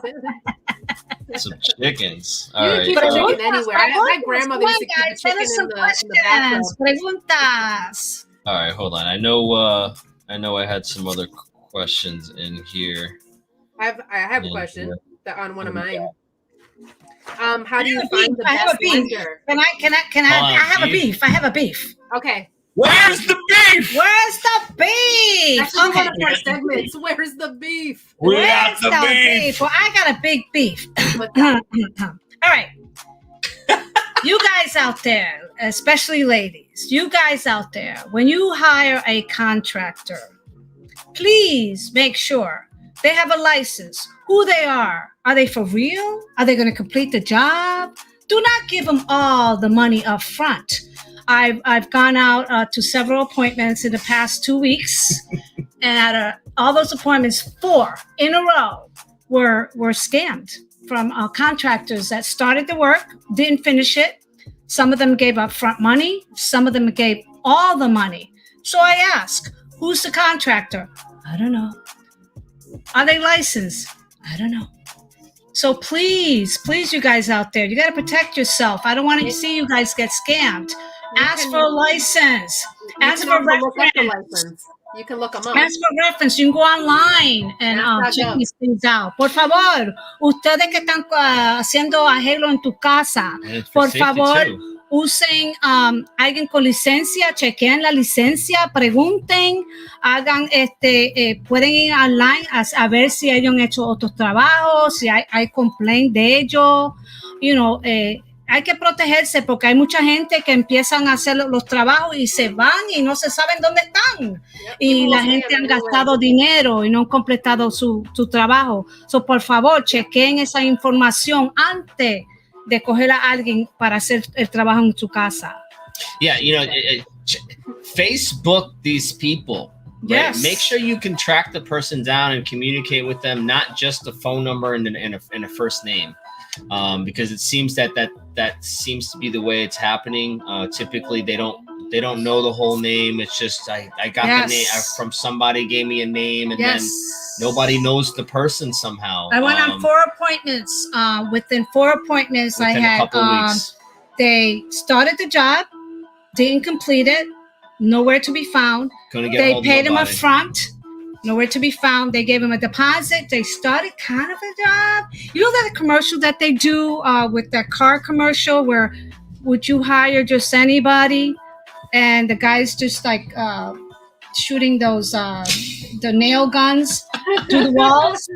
Some chickens. All right. You can keep a chicken anywhere. My grandmother used to keep a chicken in the bathroom. Preguntas. All right, hold on. I know I had some other questions in here. I have a question on one of mine. How do you find the best lender? Can I have a beef. I have a beef. Okay. Where's the beef? Where's the beef? That's one of our segments. Where's the beef? Where's the beef? Well, I got a big beef. All right. You guys out there, especially ladies, you guys out there, when you hire a contractor, please make sure they have a license, who they are. Are they for real? Are they going to complete the job? Do not give them all the money up front. I've gone out to several appointments in the past 2 weeks, and at all those appointments, 4 in a row were scammed from contractors that started the work, didn't finish it. Some of them gave up front money. Some of them gave all the money. So I ask, who's the contractor? I don't know. Are they licensed? I don't know. So please, you guys out there, you got to protect yourself. I don't want to see you guys get scammed. Ask for a license. Ask for a reference. You can look them up. Ask for reference. You can go online and check these things out. Por favor, ustedes que están haciendo arreglo en tu casa, por favor, usen alguien con licencia, chequeen la licencia, pregunten, hagan pueden ir online a ver si ellos han hecho otros trabajos, si hay complaint de ellos, hay que protegerse porque hay mucha gente que empiezan a hacer los trabajos y se van y no se saben dónde están. Y la gente han gastado dinero y no han completado su trabajo. So, por favor, chequen esa información antes de coger a alguien para hacer el trabajo en su casa. Yeah, Facebook these people. Right? Yes. Make sure you can track the person down and communicate with them, not just a phone number and a first name. Because it seems that seems to be the way it's happening. Typically, they don't know the whole name. It's just I got the name from somebody gave me a name, and then nobody knows the person somehow. I went on 4 appointments. Within 4 appointments, I had a couple of weeks. They started the job, didn't complete it, nowhere to be found. They paid him up front. Nowhere to be found. They gave him a deposit. They started kind of a job. You know that commercial that they do with that car commercial where would you hire just anybody? And the guy's just like shooting those the nail guns to the walls.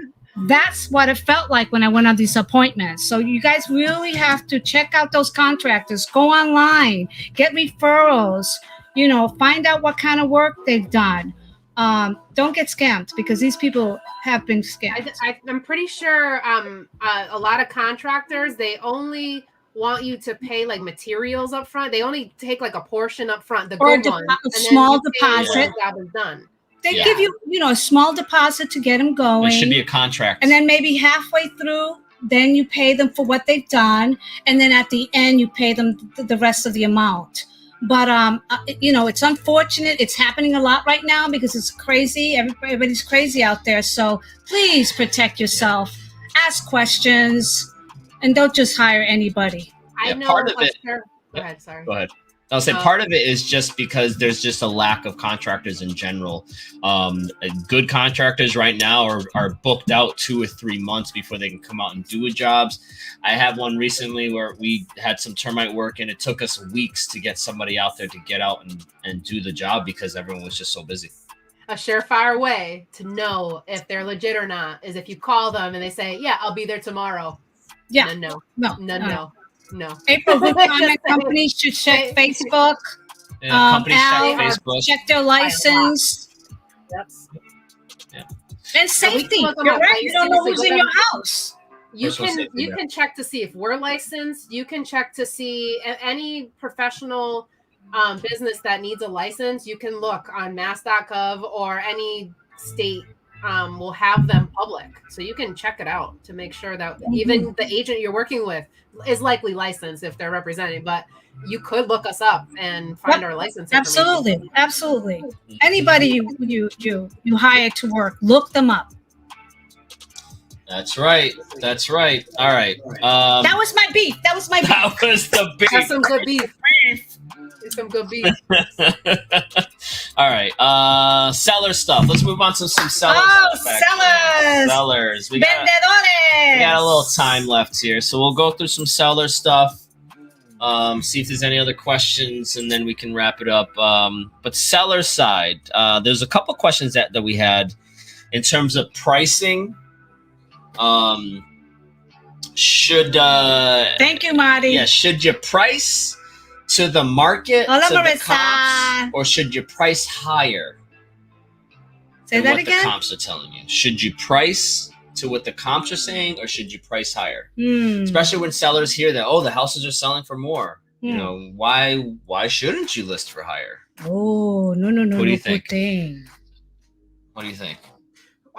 That's what it felt like when I went on these appointments. So you guys really have to check out those contractors. Go online. Get referrals. Find out what kind of work they've done. Don't get scammed because these people have been scammed. I'm pretty sure a lot of contractors, they only want you to pay like materials up front. They only take like a portion up front, the good one, a small deposit. The job is done. They give you, a small deposit to get them going. It should be a contract. And then maybe halfway through, then you pay them for what they've done. And then at the end, you pay them the rest of the amount. But, it's unfortunate. It's happening a lot right now because it's crazy. Everybody's crazy out there. So please protect yourself. Ask questions. And don't just hire anybody. I know. Part of it. Go ahead. Sorry. Go ahead. I'll say part of it is just because there's just a lack of contractors in general. Good contractors right now are booked out 2 or 3 months before they can come out and do jobs. I had one recently where we had some termite work and it took us weeks to get somebody out there to get out and do the job because everyone was just so busy. A surefire way to know if they're legit or not is if you call them and they say, yeah, I'll be there tomorrow. Yeah. No. April, good comment. Companies should check Facebook. Companies check Facebook. Check their license. Yep. Yeah. And safety. You're right. You don't know who's in your house. You can check to see if we're licensed. You can check to see any professional business that needs a license. You can look on mass.gov or any state will have them public. So you can check it out to make sure that even the agent you're working with is likely licensed if they're represented. But you could look us up and find our license information. Absolutely. Anybody you hire to work, look them up. That's right. All right. That was my beef. That was the beef. That's some good beef. It's some good beef. All right. Seller stuff. Let's move on to some seller stuff. Sellers. We got a little time left here. So we'll go through some seller stuff. See if there's any other questions, and then we can wrap it up. But seller side, there's a couple questions that we had in terms of pricing. Thank you, Marty. Yeah, should you price to the market, to the comps, or should you price higher? Say that again? What the comps are telling you. Should you price to what the comps are saying, or should you price higher? Especially when sellers hear that, the houses are selling for more. Why shouldn't you list for higher? Oh, no. What do you think? What do you think?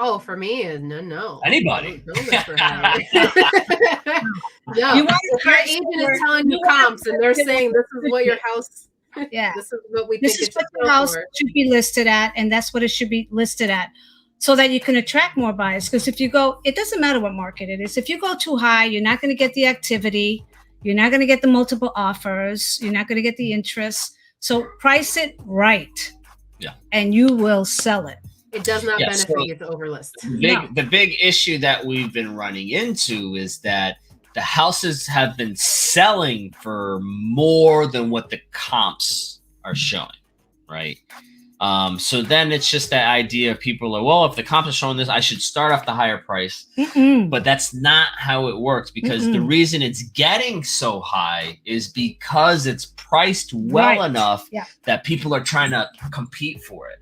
Oh, for me, no. Anybody? No. If your agent is telling you comps and they're saying this is what your house, this is what we think what your house should be listed at, and that's what it should be listed at, so that you can attract more buyers. Because if you go, it doesn't matter what market it is. If you go too high, you're not going to get the activity. You're not going to get the multiple offers. You're not going to get the interest. So price it right. Yeah. And you will sell it. It does not benefit you to overlist. The big issue that we've been running into is that the houses have been selling for more than what the comps are showing, right? So then it's just that idea of people are like, well, if the comps are showing this, I should start off the higher price. But that's not how it works, because the reason it's getting so high is because it's priced well enough that people are trying to compete for it.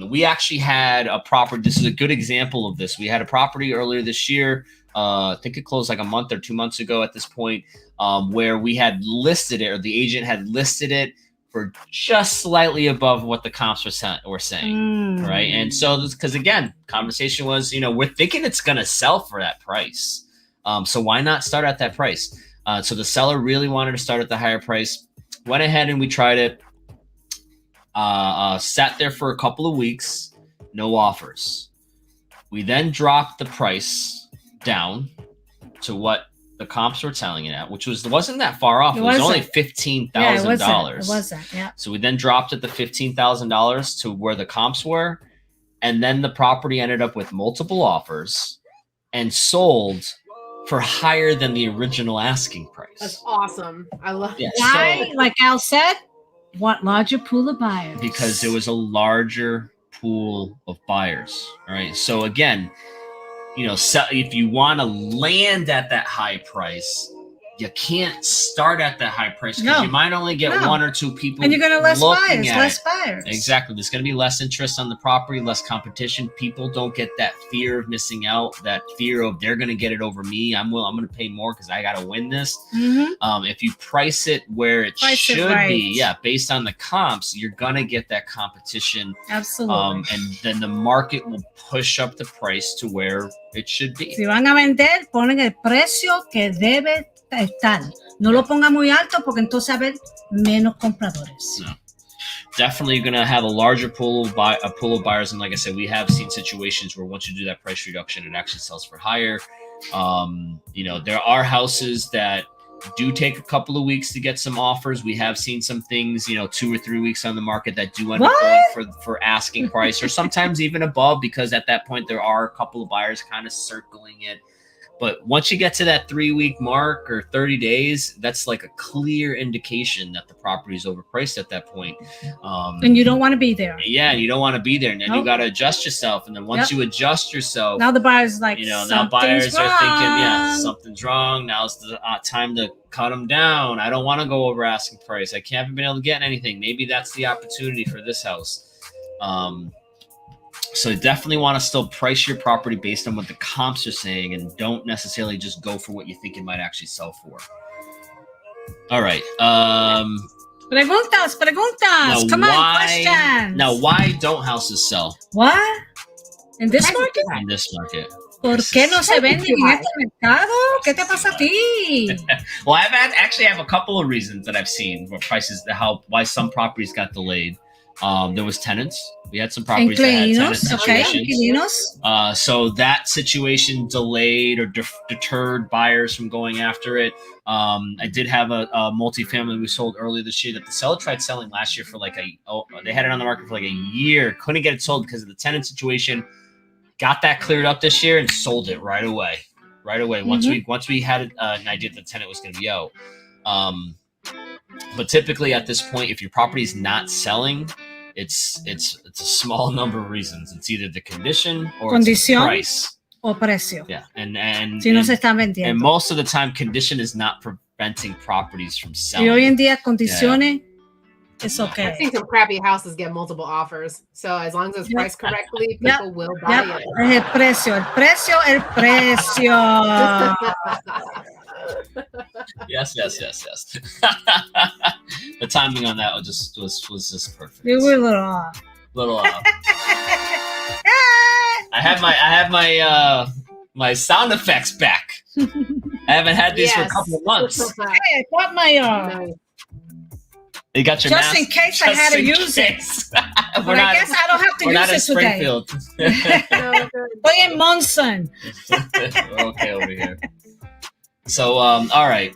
We actually had a property. This is a good example of this. We had a property earlier this year. I think it closed like a month or 2 months ago at this point, where we had listed it, or the agent had listed it for just slightly above what the comps were saying, right? And so, because again, conversation was, we're thinking it's going to sell for that price. So why not start at that price? So the seller really wanted to start at the higher price. Went ahead and we tried it. Sat there for a couple of weeks, no offers. We then dropped the price down to what the comps were telling it at, which wasn't that far off. It was only $15,000. It wasn't. Yeah. So we then dropped it to $15,000 to where the comps were, and then the property ended up with multiple offers and sold for higher than the original asking price. That's awesome. I love it. Why? Like Al said, what larger pool of buyers? Because there was a larger pool of buyers. All right. So again, if you want to land at that high price, you can't start at that high price, because you might only get one or two people. And you're going to less buyers. Exactly. There's going to be less interest on the property, less competition. People don't get that fear of missing out, that fear of they're going to get it over me. I'm going to pay more because I got to win this. If you price it where it should be, based on the comps, you're going to get that competition. Absolutely. And then the market will push up the price to where it should be. Si van a vender, ponen el precio que debe estar. No lo ponga muy alto, porque entonces va a haber menos compradores. No. Definitely going to have a larger pool of buyers, and like I said, we have seen situations where once you do that price reduction, it actually sells for higher. There are houses that do take a couple of weeks to get some offers. We have seen some things, 2 or 3 weeks on the market that do end up going for asking price, or sometimes even above, because at that point there are a couple of buyers kind of circling it. But once you get to that 3-week mark or 30 days, that's like a clear indication that the property is overpriced at that point. And you don't want to be there. Yeah, you don't want to be there. And then you got to adjust yourself. And then once you adjust yourself, now the buyer's like, now buyers are thinking, something's wrong. Now's the time to cut them down. I don't want to go over asking price. I haven't been able to get anything. Maybe that's the opportunity for this house. So definitely want to still price your property based on what the comps are saying, and don't necessarily just go for what you think it might actually sell for. All right. Preguntas. Come on, questions. Now, why don't houses sell? What? In this market? In this market. ¿Por qué no se venden en este mercado? ¿Qué te pasa a ti? Well, I have a couple of reasons that I've seen where why some properties got delayed. There was tenants. We had some properties that had tenant situations. So that situation delayed or deterred buyers from going after it. I did have a multifamily we sold earlier this year that the seller tried selling last year for they had it on the market for like a year. Couldn't get it sold because of the tenant situation. Got that cleared up this year and sold it right away. Once we had an idea that the tenant was going to be out. But typically at this point, if your property is not selling, it's a small number of reasons. It's either the condition or it's the price. O precio. Yeah, and si no se están vendiendo. And most of the time, condition is not preventing properties from selling. Y hoy en día, condiciones, it's okay. I think some crappy houses get multiple offers. So as long as it's priced correctly, people will buy it. El precio. Yes. The timing on that was just perfect. You were a little off. I have my sound effects back. I haven't had these for a couple of months. Hey, I got my You got your just mask? in case I had to use it. But I guess I don't have to use it today. We're not in Springfield. We're in Monson. We're okay over here. So, all right.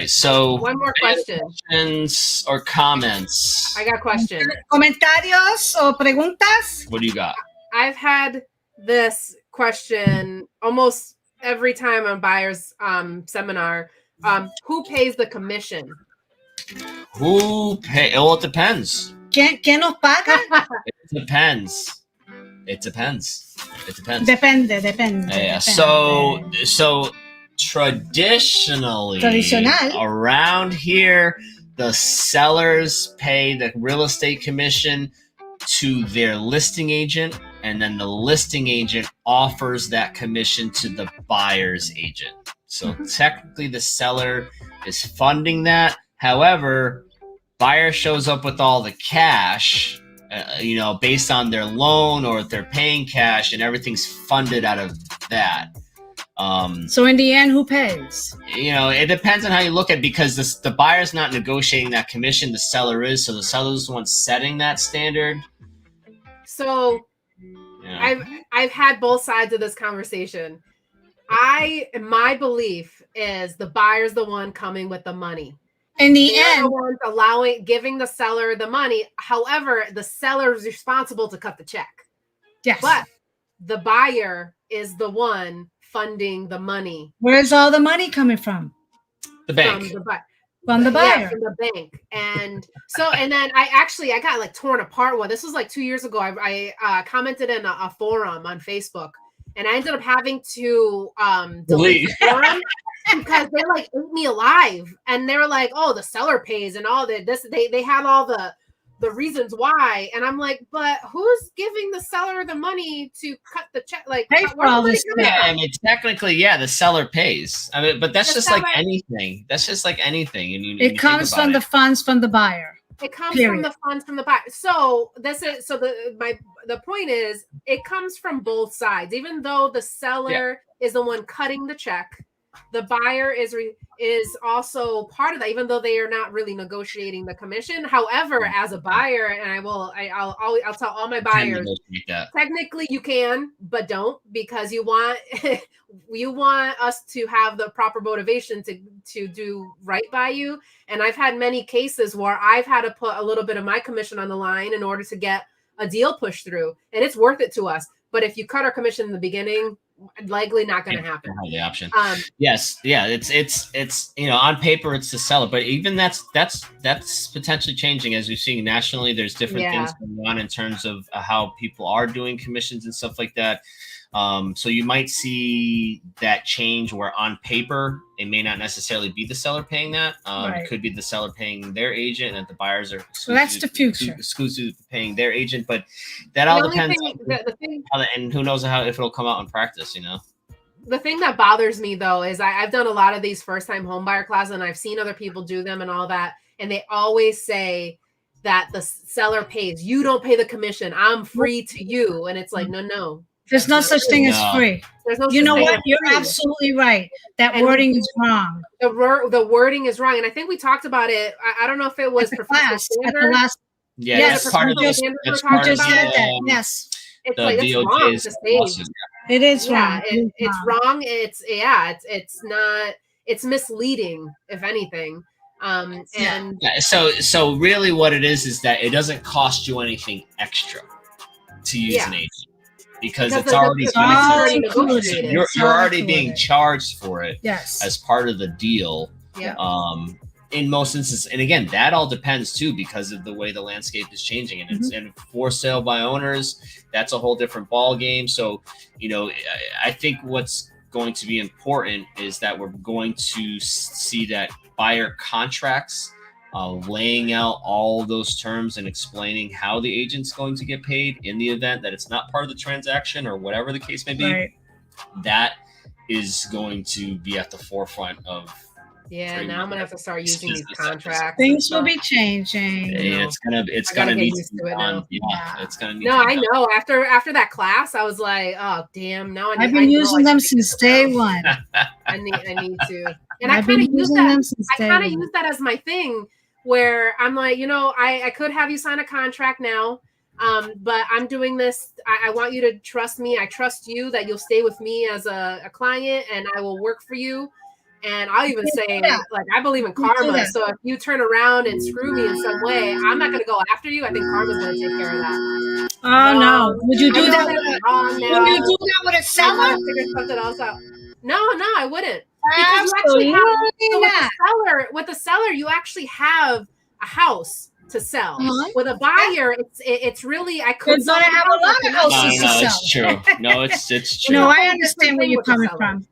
So, one more question. Questions or comments? I got a question. Comentarios o preguntas? What do you got? I've had this question almost every time on buyer's seminar. Who pays the commission? Well, it depends. ¿Quién nos paga? It depends. It depends. It depends. Depende. Yeah. So traditionally around here, the sellers pay the real estate commission to their listing agent, and then the listing agent offers that commission to the buyer's agent. So technically the seller is funding that. However, buyer shows up with all the cash, based on their loan, or if they're paying cash, and everything's funded out of that. So in the end, who pays? It depends on how you look at it, because the buyer's not negotiating that commission, the seller is. So the seller's the one setting that standard. So I've had both sides of this conversation. My belief is the buyer's the one coming with the money. In the end, the ones giving the seller the money. However, the seller is responsible to cut the check. Yes. But the buyer is the one funding the money. Where's all the money coming from? The bank. From the buyer. Yeah, from the bank. And then I got like torn apart. This was like 2 years ago. I commented in a forum on Facebook, and I ended up having to delete the forum because they like ate me alive. And they were like, oh, the seller pays and all that. They had all the reasons why, and I'm like, but who's giving the seller the money to cut the check? Like, pay for all this. Yeah, I mean, technically, the seller pays. I mean, but that's just like anything. That's just like anything, and it comes from the funds from the buyer. It comes from the funds from the buyer. So the point is, it comes from both sides. Even though the seller is the one cutting the check, the buyer is also part of that, even though they are not really negotiating the commission. However, as a buyer, and I'll tell all my buyers, technically you can, but don't, because you want us to have the proper motivation to do right by you. And I've had many cases where I've had to put a little bit of my commission on the line in order to get a deal pushed through, and it's worth it to us. But if you cut our commission in the beginning, likely not going to happen. The option. Yes. Yeah. It's on paper it's the seller, but even that's potentially changing, as we've seen nationally. There's different things going on in terms of how people are doing commissions and stuff like that. So you might see that change where on paper it may not necessarily be the seller paying that. It could be the seller paying their agent, and that the buyers are so that's the future exclusive paying their agent. But that all depends on and who knows if it'll come out in practice. The thing that bothers me though is I've done a lot of these first time home buyer classes, and I've seen other people do them and all that, and they always say that the seller pays. You don't pay the commission. I'm free to you, and it's like no. There's no such thing as free. There's no. You know what? You're absolutely right. That wording is wrong. The wording is wrong, and I think we talked about it. I don't know if it was at the last. Yes, that's part of this. Yes. It's like it's wrong to say. It is wrong. It's wrong. It's not. It's misleading, if anything. So really, what it is that it doesn't cost you anything extra to use an agent. Because it's already negotiated. You're already being charged for it as part of the deal. Yeah. In most instances, and again, that all depends too, because of the way the landscape is changing, and it's and for sale by owners, that's a whole different ball game. So, I think what's going to be important is that we're going to see that buyer contracts laying out all those terms and explaining how the agent's going to get paid in the event that it's not part of the transaction or whatever the case may be. Right. That is going to be at the forefront of. Yeah, now I'm gonna have to start using these contracts. Things will be changing. It's gonna need to be done. It's gonna need. No, I know. After that class, I was like, oh damn. Now I've been using them since day one. I need to, and I kind of use that. I kind of use that as my thing, where I'm like, I could have you sign a contract now, but I'm doing this. I want you to trust me. I trust you that you'll stay with me as a client, and I will work for you. And I'll even say, like, I believe in karma. So if you turn around and screw me in some way, I'm not going to go after you. I think karma's going to take care of that. Oh, no. Would you do that? Would you do that with a seller? Figure something else out. No, I wouldn't. Because you actually have, with the seller, you actually have a house. to sell. With a buyer, it's really I could have a lot of houses to sell. It's true. No, it's true. No, I understand where you're coming from.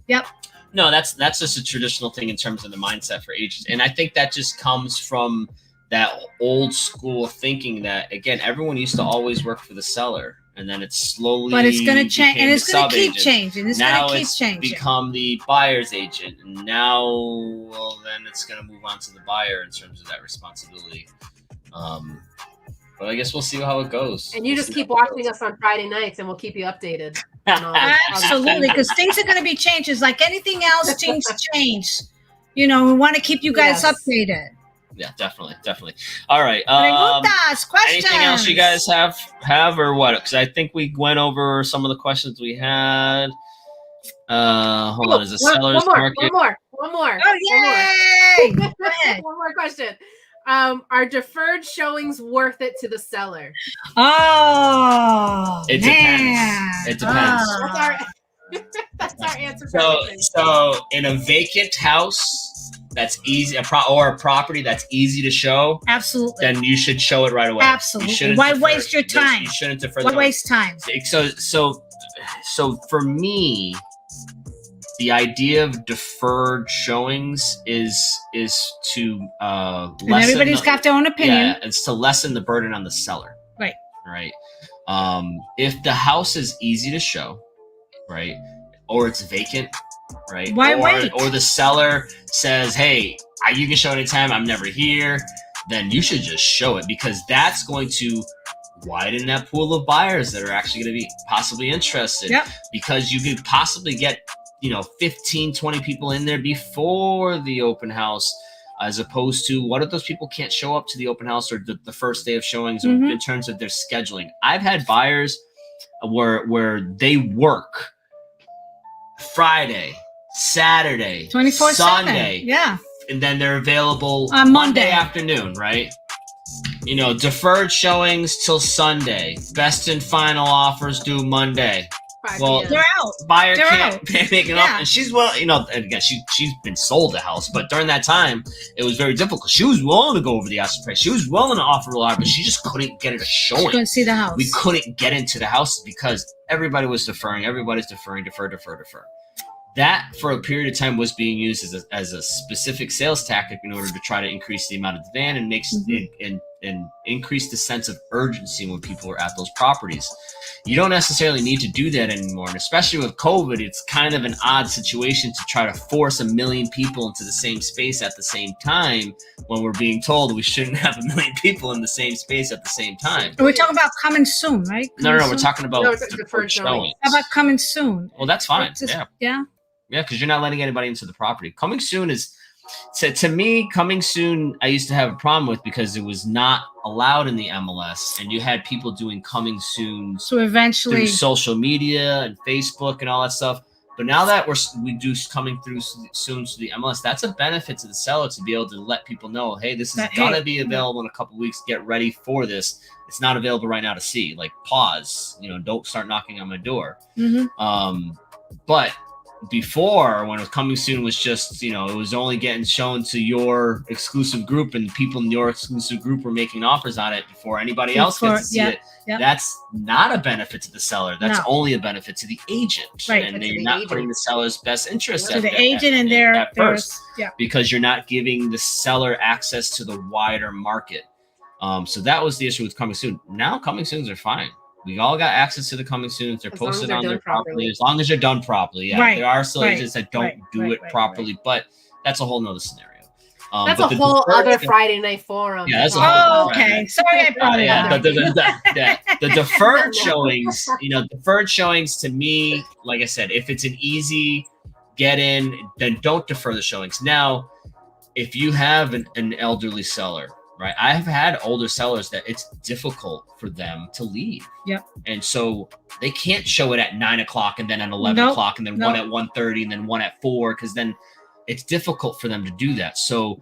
Yep. No, that's just a traditional thing in terms of the mindset for agents, and I think that just comes from that old school thinking that, again, everyone used to always work for the seller, and then it's slowly. But it's going to change, and it's going to keep changing. It's going to keep changing. Become the buyer's agent, and now, well, then it's going to move on to the buyer in terms of that responsibility. But I guess we'll see how it goes. And you just keep watching us on Friday nights, and we'll keep you updated. Absolutely, because things are going to be changes. Like anything else, things change. We want to keep you guys updated. Yeah, definitely. All right. Questions. Anything else you guys have or what? Because I think we went over some of the questions we had. Hold on. Is it seller's market? One more. Oh, yay! Go ahead. One more question. Are deferred showings worth it to the seller? Oh, it depends. It depends. That's our answer. So in a vacant house that's easy, or a property that's easy to show, absolutely, then you should show it right away. Absolutely. Why waste your time? You shouldn't defer. Why waste time? So for me, the idea of deferred showings is to lessen. And everybody's got their own opinion. Yeah, it's to lessen the burden on the seller. Right. If the house is easy to show, right, or it's vacant, right, why wait? Or the seller says, "Hey, you can show anytime. I'm never here." Then you should just show it, because that's going to widen that pool of buyers that are actually going to be possibly interested. Yep. Because you could possibly get 15, 20 people in there before the open house, as opposed to what if those people can't show up to the open house or the first day of showings, in terms of their scheduling. I've had buyers where they work Friday, Saturday, 24/7. Sunday, yeah, and then they're available on Monday afternoon, right? Deferred showings till Sunday. Best and final offers due Monday. Well, they're out. Buyer can't make an offer. And she's again, she's been sold a house, but during that time, it was very difficult. She was willing to go over the asking price. She was willing to offer a lot, but she just couldn't get it a showing. She couldn't see the house. We couldn't get into the house because everybody was deferring. Everybody's deferring, defer. That, for a period of time, was being used as a specific sales tactic in order to try to increase the amount of demand and increase the sense of urgency when people are at those properties. You don't necessarily need to do that anymore. And especially with COVID, it's kind of an odd situation to try to force 1 million people into the same space at the same time when we're being told we shouldn't have 1 million people in the same space at the same time. We're talking about coming soon, right? No, we're talking about deferred showings. How about coming soon? Well, that's fine. Yeah. Yeah, because you're not letting anybody into the property. Coming soon is, to me, coming soon, I used to have a problem with because it was not allowed in the MLS, and you had people doing coming soon. So eventually, through social media and Facebook and all that stuff. But now that we do coming through soon to the MLS, that's a benefit to the seller to be able to let people know, hey, this is going to be available in a couple of weeks. Get ready for this. It's not available right now to see. Like, pause. Don't start knocking on my door. But before, when it was coming soon, was just, it was only getting shown to your exclusive group, and people in your exclusive group were making offers on it before anybody else gets to see it. Yep. That's not a benefit to the seller. That's only a benefit to the agent. Right. And you're not putting the seller's best interest to the agent and their first, because you're not giving the seller access to the wider market. So that was the issue with coming soon. Now coming soons are fine. We all got access to the coming soons. They're posted on their property as long as they're done properly. Yeah, there are still agents that don't do it properly, but that's a whole nother scenario. That's a whole other Friday night forum. Yeah, that's a whole okay. Sorry, I brought it up. The deferred showings, deferred showings to me, like I said, if it's an easy get in, then don't defer the showings. Now, if you have an elderly seller, right? I've had older sellers that it's difficult for them to leave. Yep. And so they can't show it at 9 o'clock and then at 11 o'clock and then one at 1:30 and then one at 4, because then it's difficult for them to do that. So,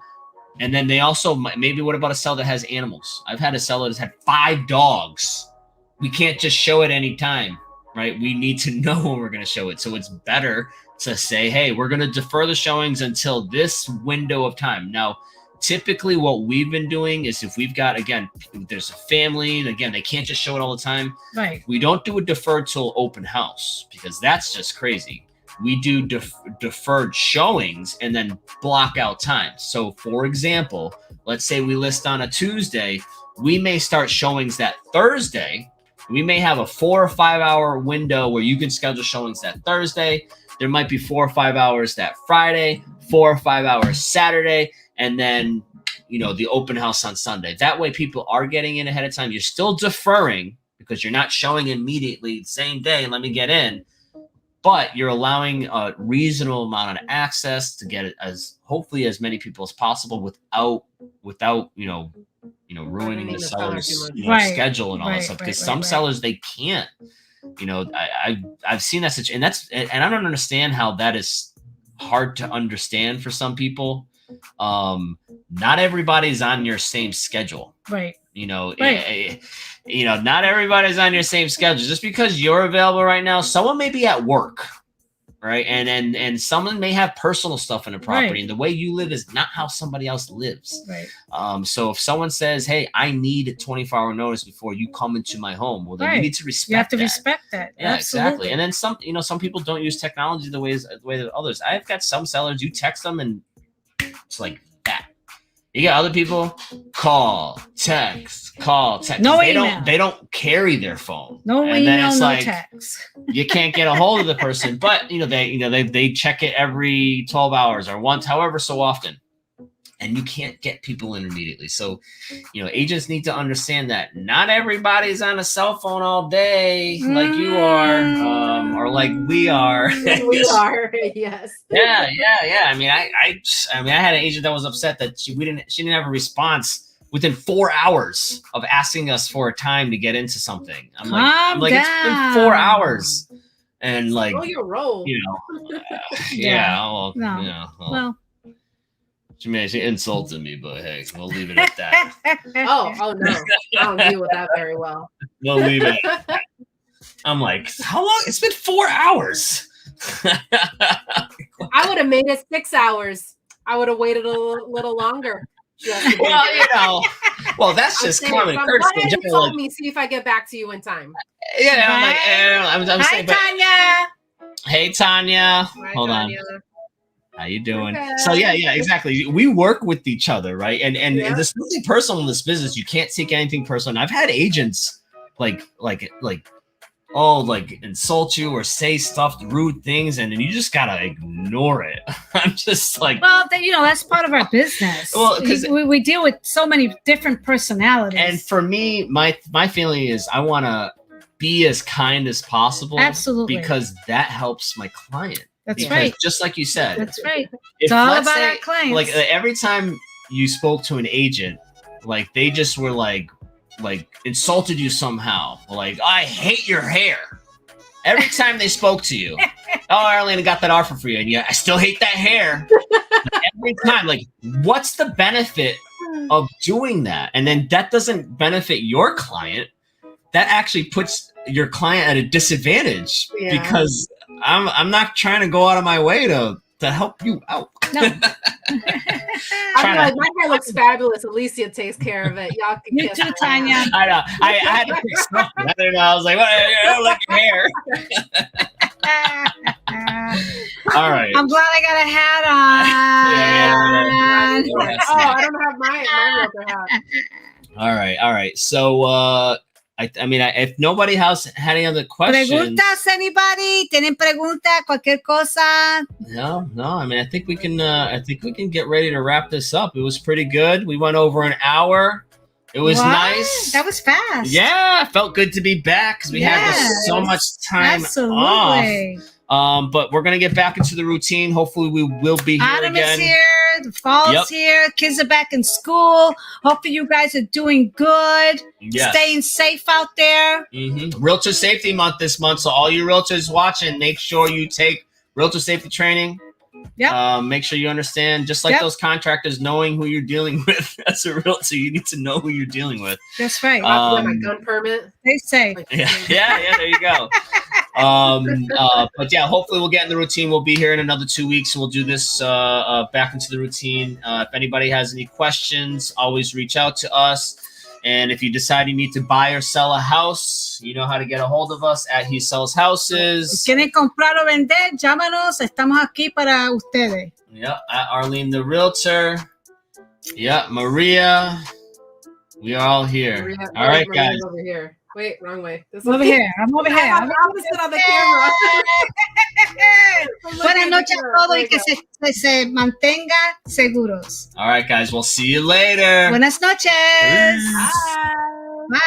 and then they also, maybe what about a seller that has animals? I've had a seller that's had 5 dogs. We can't just show it anytime, right? We need to know when we're going to show it. So it's better to say, hey, we're going to defer the showings until this window of time. Now, typically what we've been doing is if we've got, again, there's a family, and again, they can't just show it all the time. Right. We don't do a deferred till open house because that's just crazy. We do deferred showings and then block out time. So for example, let's say we list on a Tuesday, we may start showings that Thursday. We may have a 4 or 5 hour window where you can schedule showings that Thursday. There might be 4 or 5 hours that Friday, 4 or 5 hours Saturday, and then, you know, the open house on Sunday. That way people are getting in ahead of time. You're still deferring because you're not showing immediately the same day, let me get in. But you're allowing a reasonable amount of access to get it as hopefully as many people as possible without you know ruining the seller's schedule and all that stuff. Because some sellers, they can't. You know, I've seen that situation, and I don't understand how that is hard to understand for some people. Not everybody's on your same schedule. Right. You know, not everybody's on your same schedule. Just because you're available right now, someone may be at work, right? And someone may have personal stuff in the property, and the way you live is not how somebody else lives. Right. So if someone says, "Hey, I need a 24-hour notice before you come into my home," well, then you need to respect. You have to that. respect that. Yeah, absolutely. Exactly. And then some people don't use technology the way that others. I've got some sellers, you text them and it's like that. You got other people, call, text. No email. They don't carry their phone. No and email, then it's no like, text. You can't get a hold of the person, but they check it every 12 hours or once, however so often. And you can't get people in immediately. So, agents need to understand that not everybody's on a cell phone all day like you are, or like we are. We are, yes. Yeah. I mean, I had an agent that was upset that she didn't have a response within 4 hours of asking us for a time to get into something. I'm like, it's been 4 hours, and like, your role. Well. She insulted me, but hey, we'll leave it at that. Oh no, I don't deal with that very well. We'll leave it at that. I'm like, how long? It's been 4 hours. I would have made it 6 hours. I would have waited a little longer. Well, that's just common courtesy. Insult me, see if I get back to you in time. Yeah, I'm like, Hi, Tanya. Hey, Tanya. Hold on. How you doing? Okay. So yeah, exactly. We work with each other, right? And there's nothing personal in this business. You can't take anything personal. And I've had agents like insult you or say rude things, and then you just gotta ignore it. I'm just like, well, that's part of our business. Well, because we deal with so many different personalities. And for me, my feeling is I want to be as kind as possible. Absolutely, because that helps my client. That's right. Just like you said. That's right. It's all about our clients. Like every time you spoke to an agent, like they just were like insulted you somehow. Like, I hate your hair. Every time they spoke to you. Oh, Arlene, I got that offer for you. And I still hate that hair. Every time. Like, what's the benefit of doing that? And then that doesn't benefit your client. That actually puts your client at a disadvantage because I'm not trying to go out of my way to help you out. No. I'm like, my hair looks fabulous. Alicia takes care of it. Y'all can you too, Tanya. I know. I had to pick something. I don't know. I was like, well, I don't like your hair. All right. I'm glad I got a hat on. Oh, I don't have my Realtor hat. All right. So, I mean, if nobody else had any other questions. ¿Preguntas, anybody? ¿Tienen pregunta? Cualquier cosa? No. I mean, I think we can get ready to wrap this up. It was pretty good. We went over an hour. It was nice. That was fast. Yeah, it felt good to be back because we had so much time off. But we're gonna get back into the routine. Hopefully, we will be here Adam again. is here. The fall's here. Kids are back in school. Hopefully, you guys are doing good. Yes. Staying safe out there. Mm-hmm. Realtor Safety Month this month. So all you realtors watching, make sure you take realtor safety training. Yeah. Make sure you understand, just like those contractors, knowing who you're dealing with as a realtor, you need to know who you're dealing with. That's right. My gun permit. They say. Yeah. There you go. But yeah, hopefully we'll get in the routine. We'll be here in another 2 weeks. We'll do this back into the routine. If anybody has any questions, always reach out to us. And if you decide you need to buy or sell a house, you know how to get a hold of us at HeSellsHouses. Si quieren comprar o vender, llámanos. Estamos aquí para ustedes. Yeah, at Arlene the Realtor. Yeah, Maria. We are all here. Maria, all right, Maria's guys. over here. Wait, wrong way. This over here. I'm over here. I'm opposite on the camera. Buenas noches a todos y que se mantengan seguros. All right, guys. We'll see you later. Buenas noches. Bye.